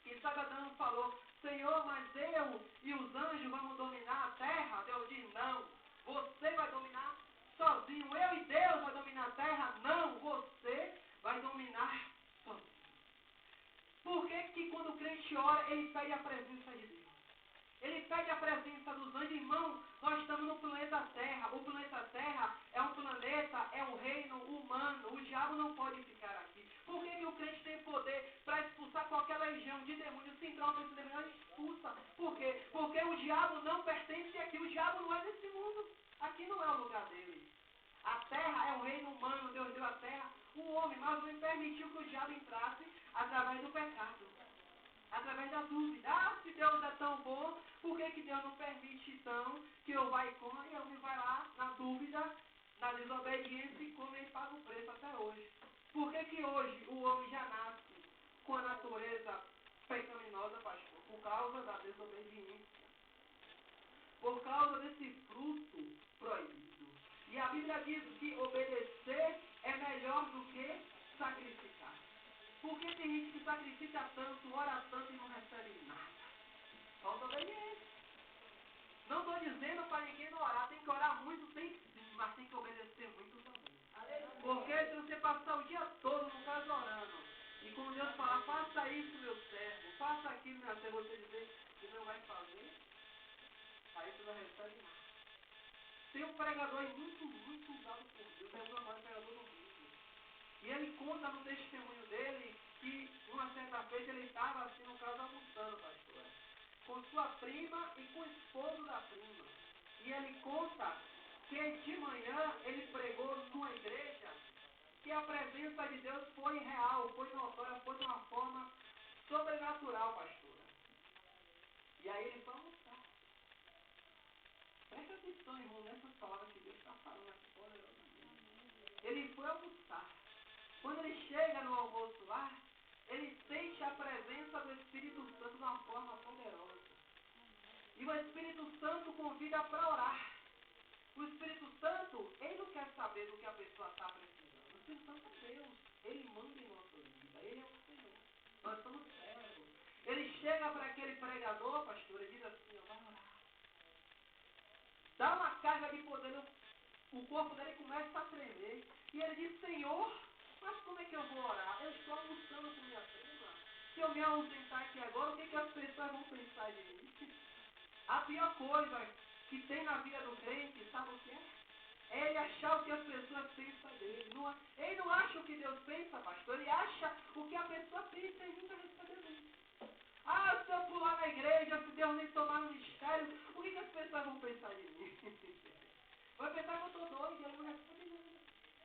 Speaker 3: Quem sabe Adão falou, Senhor, mas eu e os anjos vamos dominar a terra? Deus diz, não, você vai dominar sozinho. Eu e Deus vai dominar a terra? Não, você vai dominar sozinho. Por que quando o crente ora, ele pede a presença de Deus? Ele pede a presença dos anjos. Irmão, nós estamos no planeta Terra. O planeta Terra é um planeta, é um reino humano. O diabo não pode ficar aqui. Por que o crente tem poder para expulsar qualquer legião de demônios? Se entrar uma pessoa de demônio, expulsa. Por quê? Porque o diabo não pertence aqui. O diabo não é desse mundo. Aqui não é o lugar dele. A terra é um reino humano. Deus deu a terra, o homem, mas não permitiu que o diabo entrasse através do pecado. Através da dúvida. Ah, se Deus é tão bom, por que Deus não permite então que eu vá e coma? E eu vai lá na dúvida, na desobediência e come e paga o preço até hoje. Por que hoje o homem já nasce com a natureza pecaminosa, pastor? Por causa da desobediência. Por causa desse fruto proibido. E a Bíblia diz que obedecer é melhor do que sacrificar. Por que tem gente que sacrifica tanto, ora tanto e não recebe nada? Falta obediência. Não estou dizendo para ninguém não orar, tem que orar muito, tem sim, mas tem que obedecer muito também. Porque se você passar o dia todo no caso orando, e quando Deus falar, faça isso, meu servo, faça aquilo, minha serva, você dizer que não vai fazer, aí você não recebe nada. Tem um pregador aí muito usado por Deus, é o maior pregador do mundo. E ele conta no testemunho dele que uma certa vez ele estava assim no caso almoçando, pastora, com sua prima e com o esposo da prima. E ele conta que de manhã ele pregou numa igreja que a presença de Deus foi real, foi notória, foi de uma forma sobrenatural, pastora. E aí ele foi almoçar. Presta atenção, irmão, nessas palavras que Deus está falando aqui poderosamente. Ele foi almoçar. Quando ele chega no almoço lá, ele sente a presença do Espírito Santo de uma forma poderosa. E o Espírito Santo convida para orar. O Espírito Santo, ele não quer saber do que a pessoa está precisando. O Espírito Santo é Deus. Ele manda em nossa vida. Ele é o Senhor. Nós somos servos. Ele chega para aquele pregador, pastor, e diz assim, vai orar. Dá uma carga de poder, o corpo dele começa a tremer. E ele diz, Senhor, mas como é que eu vou orar? Eu estou almoçando com minha prima. Se eu me ausentar aqui agora, o que as pessoas vão pensar de mim? A pior coisa que tem na vida do crente, sabe o que é? É ele achar o que as pessoas pensam dele. Ele não acha o que Deus pensa, pastor. Ele acha o que a pessoa pensa e nunca recebe dele. Ah, se eu pular na igreja, se Deus me tomar no mistério, o que as pessoas vão pensar de mim? Vai pensar que eu estou doido e ele não recebe nada.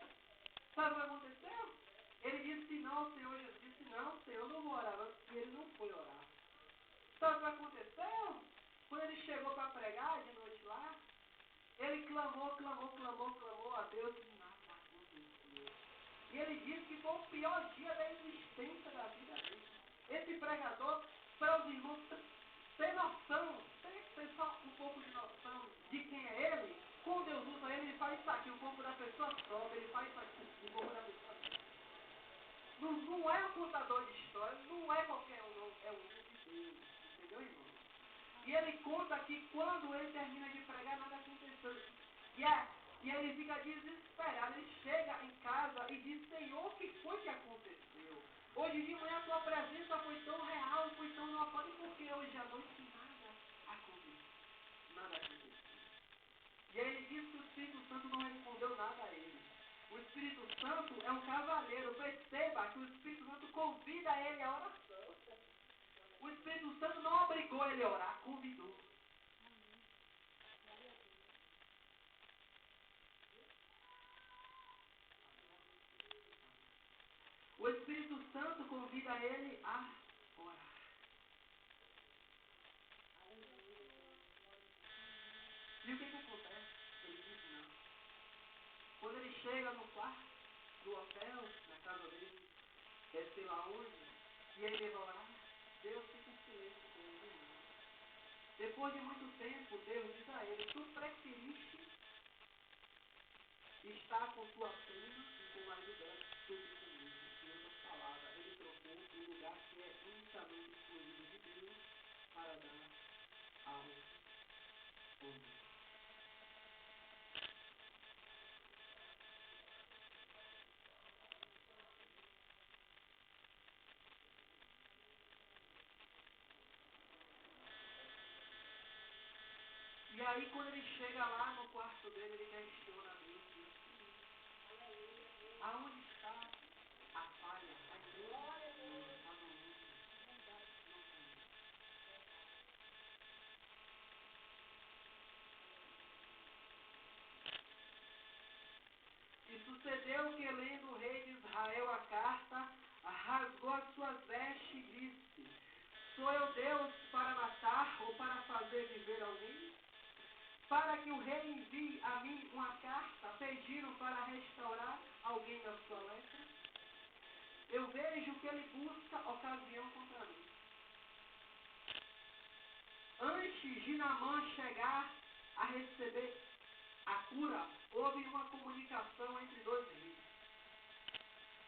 Speaker 3: Sabe o que aconteceu? Ele disse não ao Senhor Jesus. Disse não, Senhor, eu não vou orar. E ele não foi orar. Sabe o que aconteceu? Quando ele chegou para pregar de noite lá, ele clamou a Deus e nada aconteceu. E ele disse que foi o pior dia da existência da vida dele. Esse pregador, para os irmãos ter noção, ter só um pouco de noção de quem é ele, quando Deus usa ele, ele faz isso aqui, um pouco da pessoa sobe, ele faz isso aqui, um pouco da pessoa sobe. Não é um contador de história, não é qualquer um, não, é o uso de Deus, entendeu, irmão? E ele conta que quando ele termina de pregar, nada aconteceu. E ele fica desesperado, ele chega em casa e diz, Senhor, o que foi que aconteceu? Hoje de manhã a tua presença foi tão real, foi tão notória, porque hoje à noite nada aconteceu. Nada aconteceu. E aí ele diz que o Espírito Santo não respondeu nada a ele. O Espírito Santo é um cavaleiro. Perceba que o Espírito Santo convida ele à oração. O Espírito Santo não obrigou ele a orar, convidou. O Espírito Santo convida ele a orar. E o que acontece? Ele diz não. Quando ele chega no quarto do hotel, na casa dele, sei lá onde, e ele vai orar, Deus fica em silêncio com ele. Depois de muito tempo, Deus diz a ele, tu preferiste estar com tua prima e com o marido dela do que comigo. Em outras palavras, ele trocou um lugar que é unicamente exclusivo de Deus para dar ao homem. E aí, quando ele chega lá no quarto dele, ele questiona Deus. Aonde está a falha? A Deus não está no mundo. E sucedeu que, lendo o rei de Israel a carta, rasgou as suas vestes e disse, sou eu Deus para matar ou para fazer viver alguém? Para que o rei envie a mim uma carta pedindo para restaurar alguém da sua lepra? Eu vejo que ele busca ocasião contra mim. Antes de Naamã chegar a receber a cura, houve uma comunicação entre dois reis.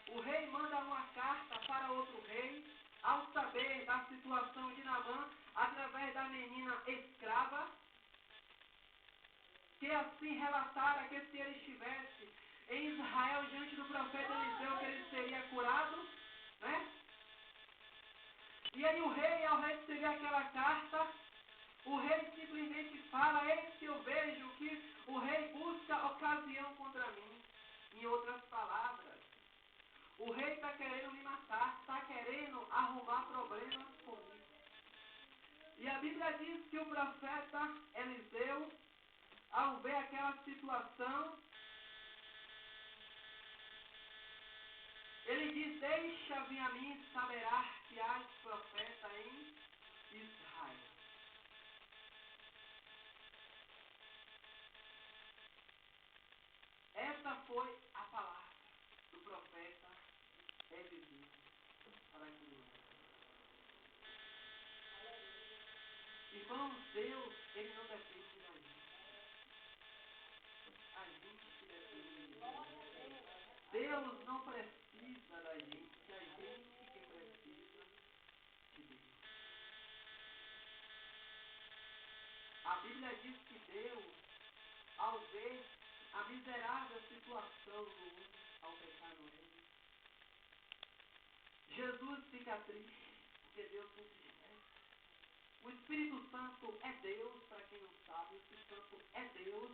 Speaker 3: O rei manda uma carta para outro rei, ao saber da situação de Naamã, através da menina escrava, que assim relatara que se ele estivesse em Israel diante do profeta Eliseu, que ele seria curado, né? E aí o rei, ao receber aquela carta, o rei simplesmente fala, eis que eu vejo que o rei busca ocasião contra mim. Em outras palavras, o rei está querendo me matar, está querendo arrumar problemas comigo. E a Bíblia diz que o profeta Eliseu, ao ver aquela situação, ele diz, deixa vir a mim, saberá que há profeta em Israel. Essa foi a palavra do profeta Eliseu para aquele homem. Irmãos, Deus, ele não depende da gente. A gente que depende de Deus. Deus não precisa da gente, a gente que precisa de Deus. A Bíblia diz que Deus, ao ver a miserável situação do homem, ao pecar no reino, Jesus fica triste, porque Deus se entristece. O Espírito Santo é Deus, para quem não sabe, o Espírito Santo é Deus.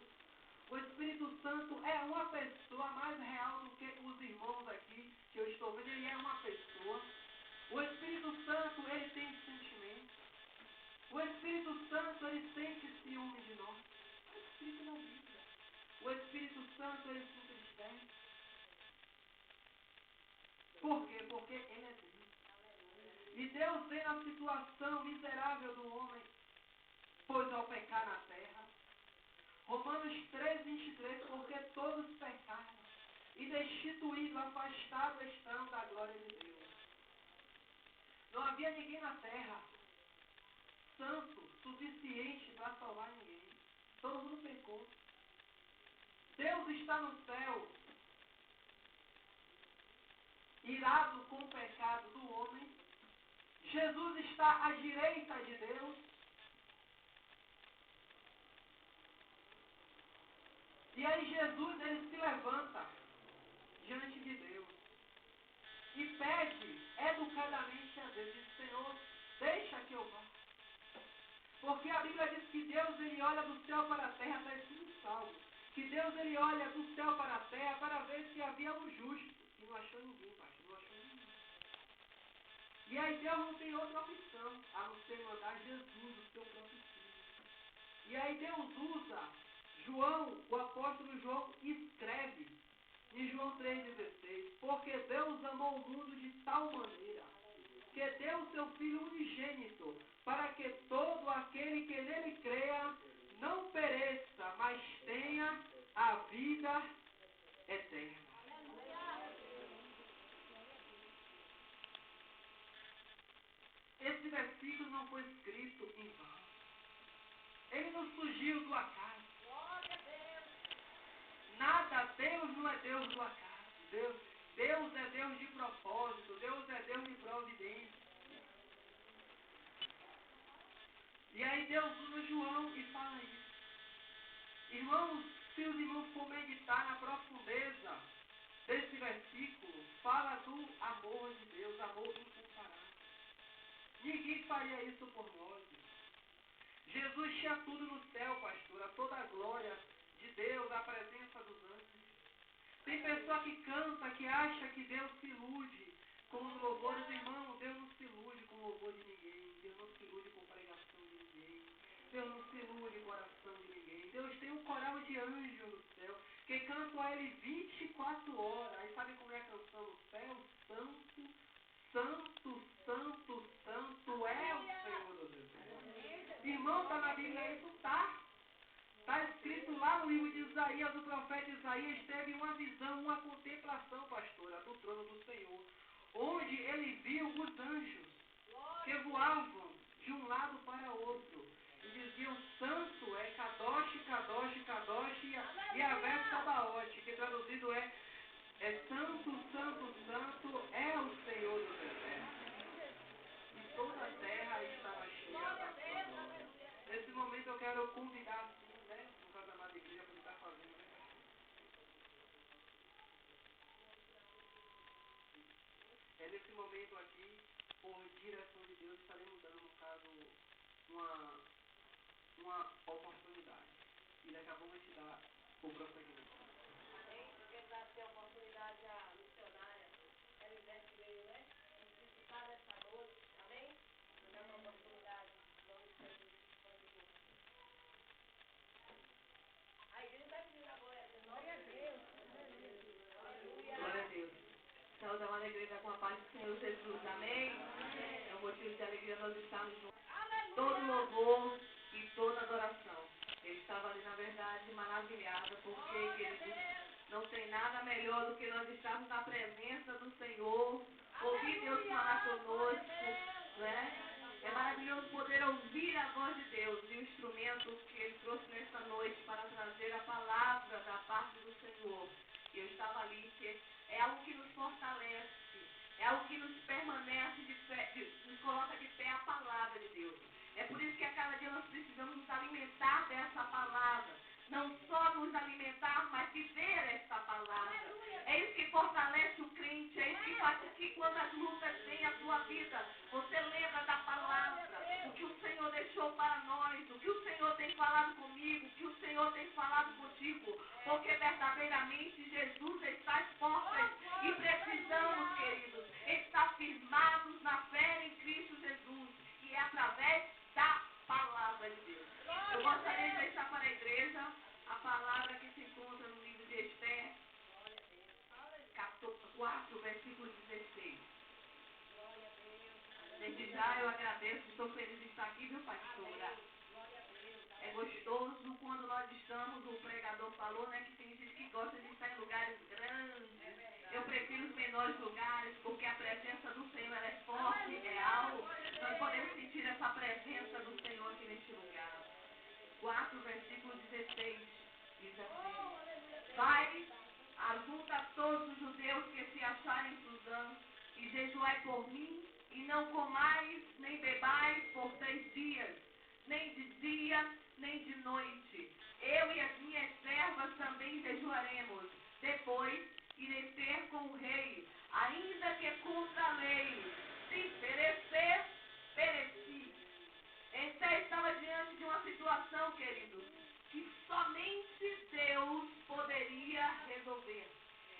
Speaker 3: O Espírito Santo é uma pessoa mais real do que os irmãos aqui que eu estou vendo. Ele é uma pessoa. O Espírito Santo, ele tem sentimento. O Espírito Santo, ele sente ciúme de nós. É escrito na Bíblia. O Espírito Santo, ele se entristece. Por quê? Porque Ele é Deus. E Deus vê na situação miserável do homem, pois ao pecar na terra, Romanos 3:23, porque todos pecaram e destituídos, afastados estão da glória de Deus. Não havia ninguém na terra santo, suficiente para salvar ninguém. Todo mundo pecou. Deus está no céu, irado com o pecado do homem. Jesus está à direita de Deus. E aí Jesus, ele se levanta diante de Deus e pede educadamente a Deus, diz: Senhor, deixa que eu vá. Porque a Bíblia diz que Deus, ele olha do céu para a terra, está escrito no Salmo, que Deus, ele olha do céu para a terra para ver se havia um justo. E não achou ninguém, pastor, não achou ninguém. E aí Deus não tem outra opção, a não ser mandar Jesus, o seu próprio filho. E aí Deus usa João, o apóstolo João, escreve em João 3,16, porque Deus amou o mundo de tal maneira que deu o seu Filho unigênito, para que todo aquele que nele creia não pereça, mas tenha a vida eterna. Esse versículo não foi escrito em vão. Ele não surgiu do acaso. Nada, Deus não é Deus do acaso. Deus é Deus de propósito. Deus é Deus de providência. E aí Deus usa João e fala isso. Irmãos, se os irmãos for meditar na profundeza desse versículo, fala do amor de Deus, amor incomparável. Ninguém faria isso por nós. Jesus tinha tudo no céu, pastora, toda a glória de Deus, a presença dos anjos. Tem pessoa que canta, que acha que Deus se ilude com os louvores. Irmão, Deus não se ilude com o louvor de ninguém. Deus não se ilude com pregação de ninguém. Deus não se ilude com oração de ninguém. Deus tem um coral de anjos no céu, que cantam a Ele 24 horas. Aí sabe como é a canção no céu? Santo, santo, santo, santo é o Senhor do Deus. Irmão, está na Bíblia isso? Está escrito lá no livro de Isaías, o profeta Isaías teve uma visão, uma contemplação, pastora, do trono do Senhor, onde ele viu os anjos que voavam de um lado para outro e diziam: Santo é Kadosh, Kadosh, Kadosh, e a versa Sabaote, que traduzido é Santo, Santo, Santo é o Senhor dos exércitos. E toda a terra estava cheia da sua glória. Nesse momento eu quero convidar, assim, né, no caso da Amada Igreja, para estar fazendo, né, pastor? Nesse momento aqui, por direção de Deus, estaremos dando, no caso, uma oportunidade. E daqui a pouco a gente dá o prosseguimento.
Speaker 2: Amém? Porque dá ter oportunidade à missionária, Elisete veio, né? E visitar nessa noite. Amém? Dá uma oportunidade. Em nome de Jesus. A igreja está pedindo a glória a Deus. Glória a Deus. Aleluia.
Speaker 4: Glória a Deus. Saúde, amada igreja, com a paz do Senhor Jesus. Amém? É um motivo de alegria nós estarmos juntos. Todo louvor e toda adoração. Eu estava ali, na verdade, maravilhada, porque, queridos, não tem nada melhor do que nós estarmos na presença do Senhor, ouvir Deus falar conosco, né? É maravilhoso poder ouvir a voz de Deus e o instrumento que Ele trouxe nesta noite para trazer a palavra da parte do Senhor. Eu estava ali, que é algo que nos fortalece, é algo que nos permanece de pé, nos coloca de pé a palavra de Deus. É por isso que a cada dia nós precisamos nos alimentar dessa palavra. Não só nos alimentar, mas viver essa palavra. É isso que fortalece o crente, é isso que faz com que quando as lutas vêm à sua vida, você lembra da palavra, o que o Senhor deixou para nós, o que o Senhor tem falado comigo, o que o Senhor tem falado contigo, porque verdadeiramente Jesus está às portas e precisamos, queridos, estar firmados na fé em Cristo Jesus, e é através da palavra de Deus. Eu gostaria de deixar para a igreja a palavra que se encontra no livro de Esther, capítulo 4, versículo 16. já eu agradeço, estou feliz de estar aqui, viu, pastora? É gostoso quando nós estamos, o pregador falou, né, que tem gente que gosta de estar em lugares grandes. Eu prefiro os menores lugares, porque a presença do Senhor ela é forte, real. Nós podemos sentir essa presença do Senhor aqui neste lugar. 4, versículo 16, diz assim: Vai, ajunta todos os judeus que se acharem em Suzã, e jejuai por mim, e não comais nem bebais por 3 dias, nem de dia, nem de noite. Eu e as minhas servas também jejuaremos. Depois irei ter com o rei, ainda que contra a lei. Se perecer, pereci. Esther estava diante de uma situação, queridos, que somente Deus poderia resolver.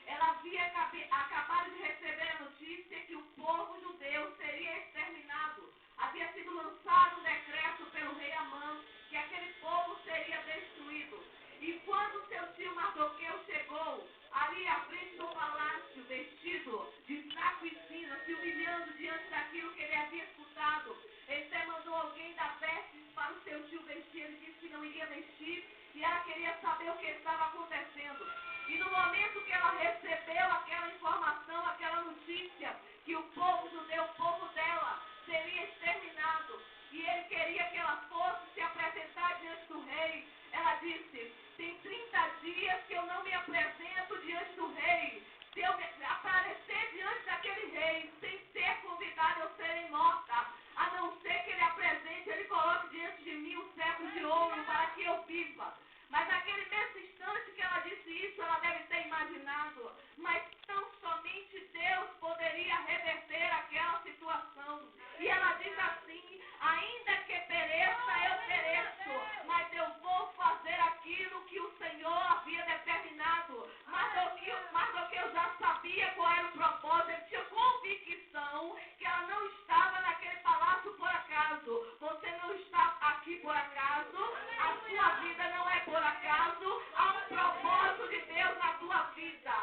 Speaker 4: Ela havia acabado de receber a notícia que o povo judeu seria exterminado. Havia sido lançado um decreto pelo rei Amã que aquele povo seria destruído. E quando seu tio Mardoqueu chegou ali à frente do palácio, vestido de saco e cinza, se humilhando diante daquilo que ele havia escutado, Esther mandou alguém dar vestes para o seu tio vestir. Ele disse que não iria vestir e ela queria saber o que estava acontecendo. E no momento que ela recebeu aquela informação, aquela notícia, que o povo judeu, o povo dela, seria exterminado, e ele queria que ela fosse se apresentar diante do rei, ela disse: tem 30 dias que eu não me apresento diante do rei. Se eu aparecer diante daquele rei sem ser convidada, eu serei morta. A não ser que ele apresente, ele coloque diante de mim um cetro de ouro para que eu viva. Mas naquele mesmo instante que ela disse isso, ela deve ter imaginado, mas tão somente Deus poderia reverter aquela situação. E ela diz assim: ainda que pereça, eu pereço, mas eu vou fazer aquilo que o Senhor havia determinado. Mardoqueu já sabia qual era o propósito, ele tinha convicção que ela não estava naquele palácio por acaso. Você não está aqui por acaso, a sua vida não é por acaso, há um propósito de Deus na tua vida.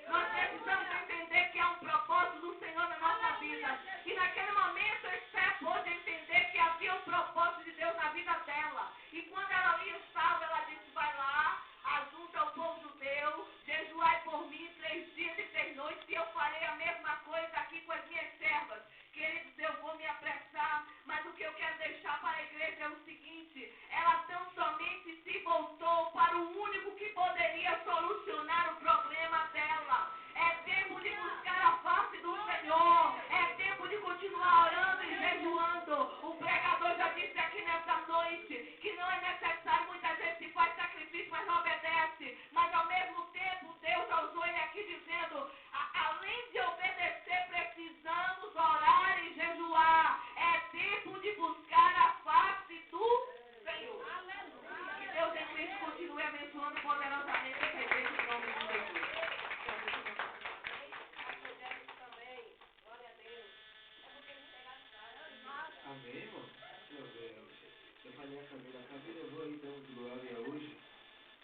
Speaker 4: Nós precisamos entender que há um propósito do Senhor na nossa vida. E naquele momento Esther pôde entender que havia um propósito de Deus na vida dela. E quando ela ali estava, ela disse: vai lá, ajunta o povo judeu, jejuai por mim 3 dias e 3 noites, e eu farei a mesma coisa aqui com as minhas servas. Queridos, eu vou me apressar, mas o que eu quero deixar para a igreja é o seguinte: ela tão somente se voltou para o único que poderia solucionar o problema dela. É tempo de buscar a face do Senhor, é tempo de continuar orando e jejuando. O pregador já disse aqui nessa noite que não é necessário, muita gente se faz sacrifício, mas não obedece. Mas ao mesmo tempo, Deus já usou ele aqui dizendo: além de obedecer, precisamos orar e jejuar. É tempo de buscar a face do Senhor. Que Deus em Cristo continue abençoando poderosamente essa igreja em nome de Jesus.
Speaker 5: Amém, irmão? Meu Deus. Eu falei a Camila, eu vou aí dando glória hoje.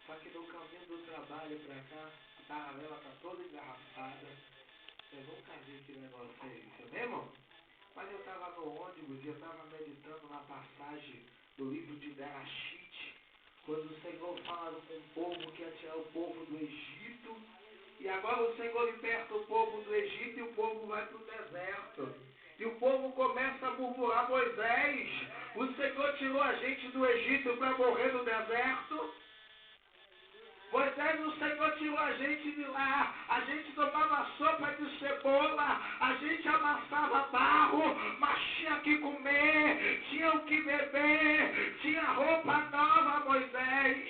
Speaker 5: Só que no caminho do trabalho pra cá, a paralela tá toda engarrafada. Eu nunca vi que negócio é isso, amém, irmão? Mas eu estava no ônibus e eu estava meditando na passagem do livro de Berachite, quando o Senhor fala com o povo que ia tirar o povo do Egito, e agora o Senhor liberta o povo do Egito e o povo vai para o deserto. E o povo começa a murmurar: Moisés, o Senhor tirou a gente do Egito para morrer no deserto? Moisés, o Senhor tirou a gente de lá, a gente tomava sopa de cebola, a gente amassava barro, mas tinha que comer, tinha o que beber, tinha roupa nova, Moisés.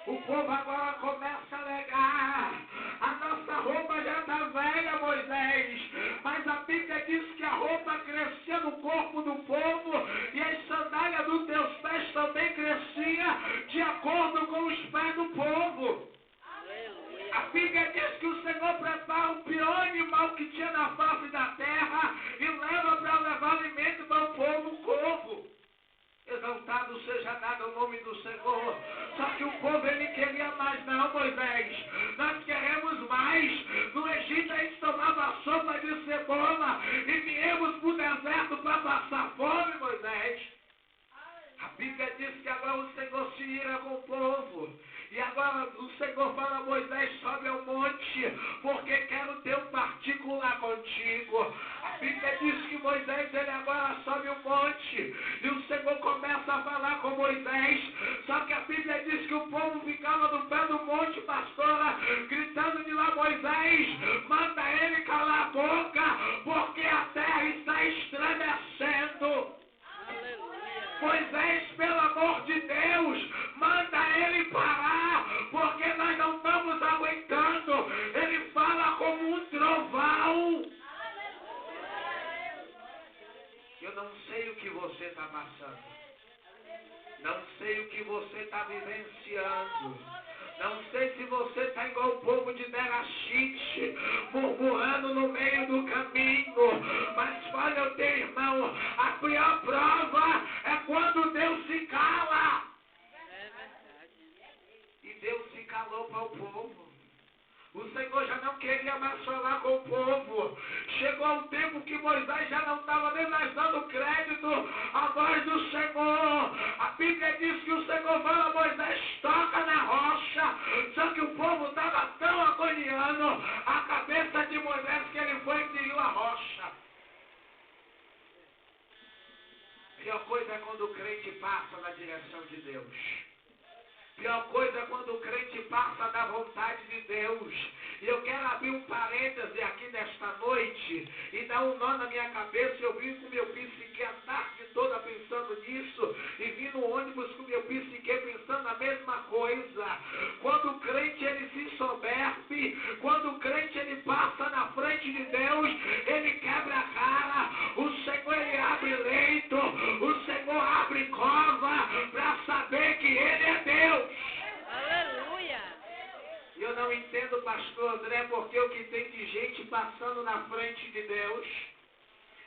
Speaker 5: O povo agora começa a alegar: a nossa roupa já está velha, Moisés. Mas a Bíblia diz que a roupa crescia no corpo do povo e as sandálias dos teus pés também cresciam de acordo com os pés do povo. A Bíblia diz que o Senhor prepara o pior animal que tinha na face da terra e leva para levar alimento para o povo. Exaltado seja dado o nome do Senhor. Só que o povo, ele queria mais. Não, Moisés, nós queremos mais. No Egito a gente tomava sopa de cebola e viemos para o deserto para passar fome, Moisés. A Bíblia diz que agora o Senhor se ira com o povo. E agora o Senhor fala: Moisés, sobe ao monte, porque quero ter um particular contigo. A Bíblia diz que Moisés, ele agora sobe o monte. E o Senhor começa a falar com Moisés. Só que a Bíblia diz que o povo ficava no pé do monte, pastora, gritando de lá: Moisés, manda ele calar a boca, porque a terra está estremecendo. Moisés, pelo amor de Deus, manda ele parar, porque nós não estamos aguentando. Ele fala como um trovão. Eu não sei o que você está passando. Não sei o que você está vivenciando. Não sei se você está igual o povo de Berachite, murmurando no meio do caminho. Mas olha, eu tenho, irmão, a pior prova é quando Deus se cala.
Speaker 6: É verdade.
Speaker 5: E Deus se calou para o povo. O Senhor já não queria mais falar com o povo. Chegou um tempo que Moisés já não estava nem mais dando crédito à voz do Senhor. A Bíblia diz que o Senhor fala: Moisés, toca na rocha. Só que o povo estava tão agoniando a cabeça de Moisés que ele foi e feriu a rocha. Pior coisa é quando o crente passa na direção de Deus. Pior coisa é quando o crente passa da vontade de Deus. E eu quero abrir um parêntese aqui nesta noite e dar um nó na minha cabeça. Eu vim com meu psique a tarde toda pensando nisso, e vim no ônibus com meu psique pensando a mesma coisa. Quando o crente ele se soberbe, quando o crente ele passa na frente de Deus, ele quebra a cara. O Senhor ele abre leito, o Senhor abre cova para saber que ele é Deus.
Speaker 6: Aleluia.
Speaker 5: Eu não entendo, pastor André, porque o que tem de gente passando na frente de Deus.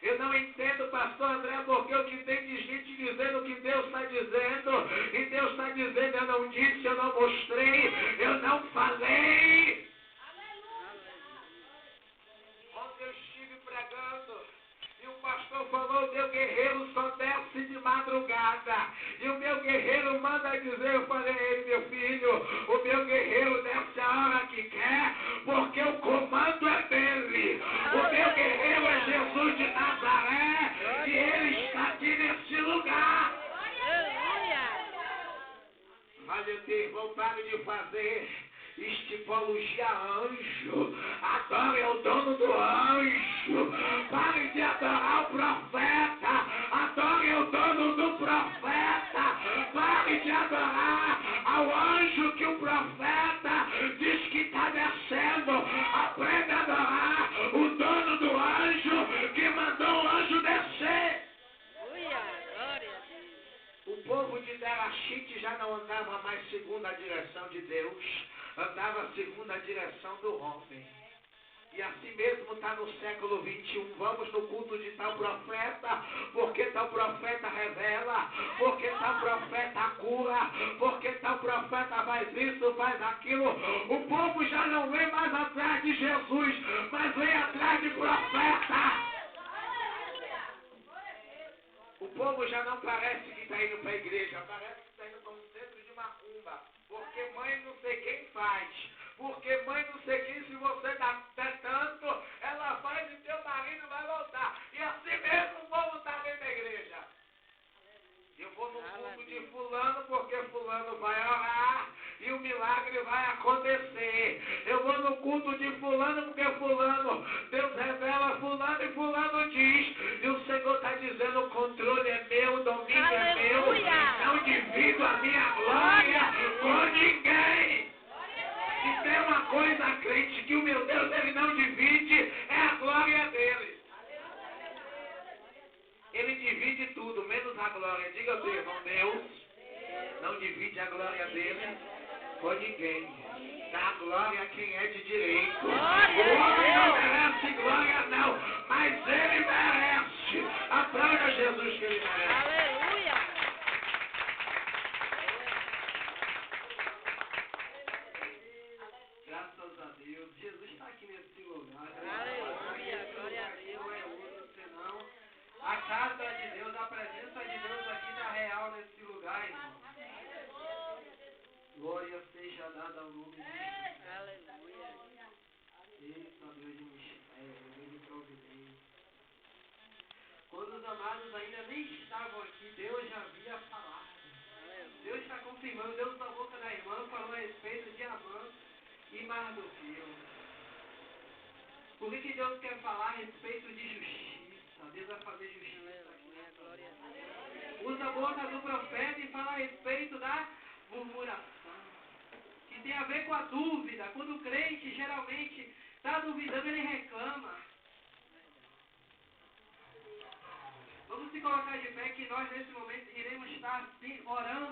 Speaker 5: Eu não entendo, pastor André, porque o que tem de gente dizendo o que Deus está dizendo. E Deus está dizendo: eu não disse, eu não mostrei, eu não falei. Ontem eu estive pregando e o pastor falou: o meu guerreiro só desce de madrugada. E o meu guerreiro manda dizer, eu falei a ele: meu filho, o meu guerreiro desce a hora que quer, porque o comando é dele. O meu guerreiro é Jesus de Nazaré, e ele está aqui nesse lugar. Olha, eu tenho vontade de fazer estipologia anjo. Adore o dono do anjo. Pare de adorar o profeta. Adore o dono do profeta. Pare de adorar ao anjo que o profeta diz que está descendo. Aprenda a adorar o dono do anjo que mandou o anjo descer. O povo de Berachite já não andava mais segundo a direção de Deus, andava segundo a direção do homem. E assim mesmo está no século 21. Vamos no culto de tal profeta, porque tal profeta revela, porque tal profeta cura, porque tal profeta faz isso, faz aquilo. O povo já não vem mais atrás de Jesus, mas vem atrás de profeta. O povo já não parece que está indo para a igreja, parece que está indo para um centro de macumba. Porque mãe não sei quem faz. Porque mãe não sei quem, se você dá tanto, ela faz e teu marido vai voltar. E assim mesmo o povo está dentro da igreja. Eu vou no culto de fulano porque fulano vai orar e o milagre vai acontecer. Eu vou no culto de fulano porque fulano, Deus revela fulano e fulano diz. E o Senhor está dizendo: o controle é meu, o domínio é meu. Não divido a minha glória com ninguém. Se tem uma coisa, crente, que o meu Deus ele não divide, é a glória dele. Ele divide tudo, menos a glória. Diga ao teu irmão: Deus não divide a glória dele com ninguém. Dá glória a quem é de direito. O homem não merece glória não, mas ele merece. Aplauda Jesus que ele merece.
Speaker 6: Aleluia.
Speaker 3: Graças a Deus. Jesus está aqui nesse lugar.
Speaker 6: Aleluia. Glória a Deus.
Speaker 3: Não é outro senão a casa amados ainda nem estavam aqui, Deus já havia falado. Deus está confirmando, Deus da boca da irmã falou a respeito de Amã e Mardoqueu. Por que Deus quer falar a respeito de justiça? Deus vai fazer justiça aqui nessa hora. Usa a boca do profeta e fala a respeito da murmuração, que tem a ver com a dúvida. Quando o crente geralmente está duvidando, ele reclama. Vamos se colocar de pé que nós nesse momento iremos estar assim, orando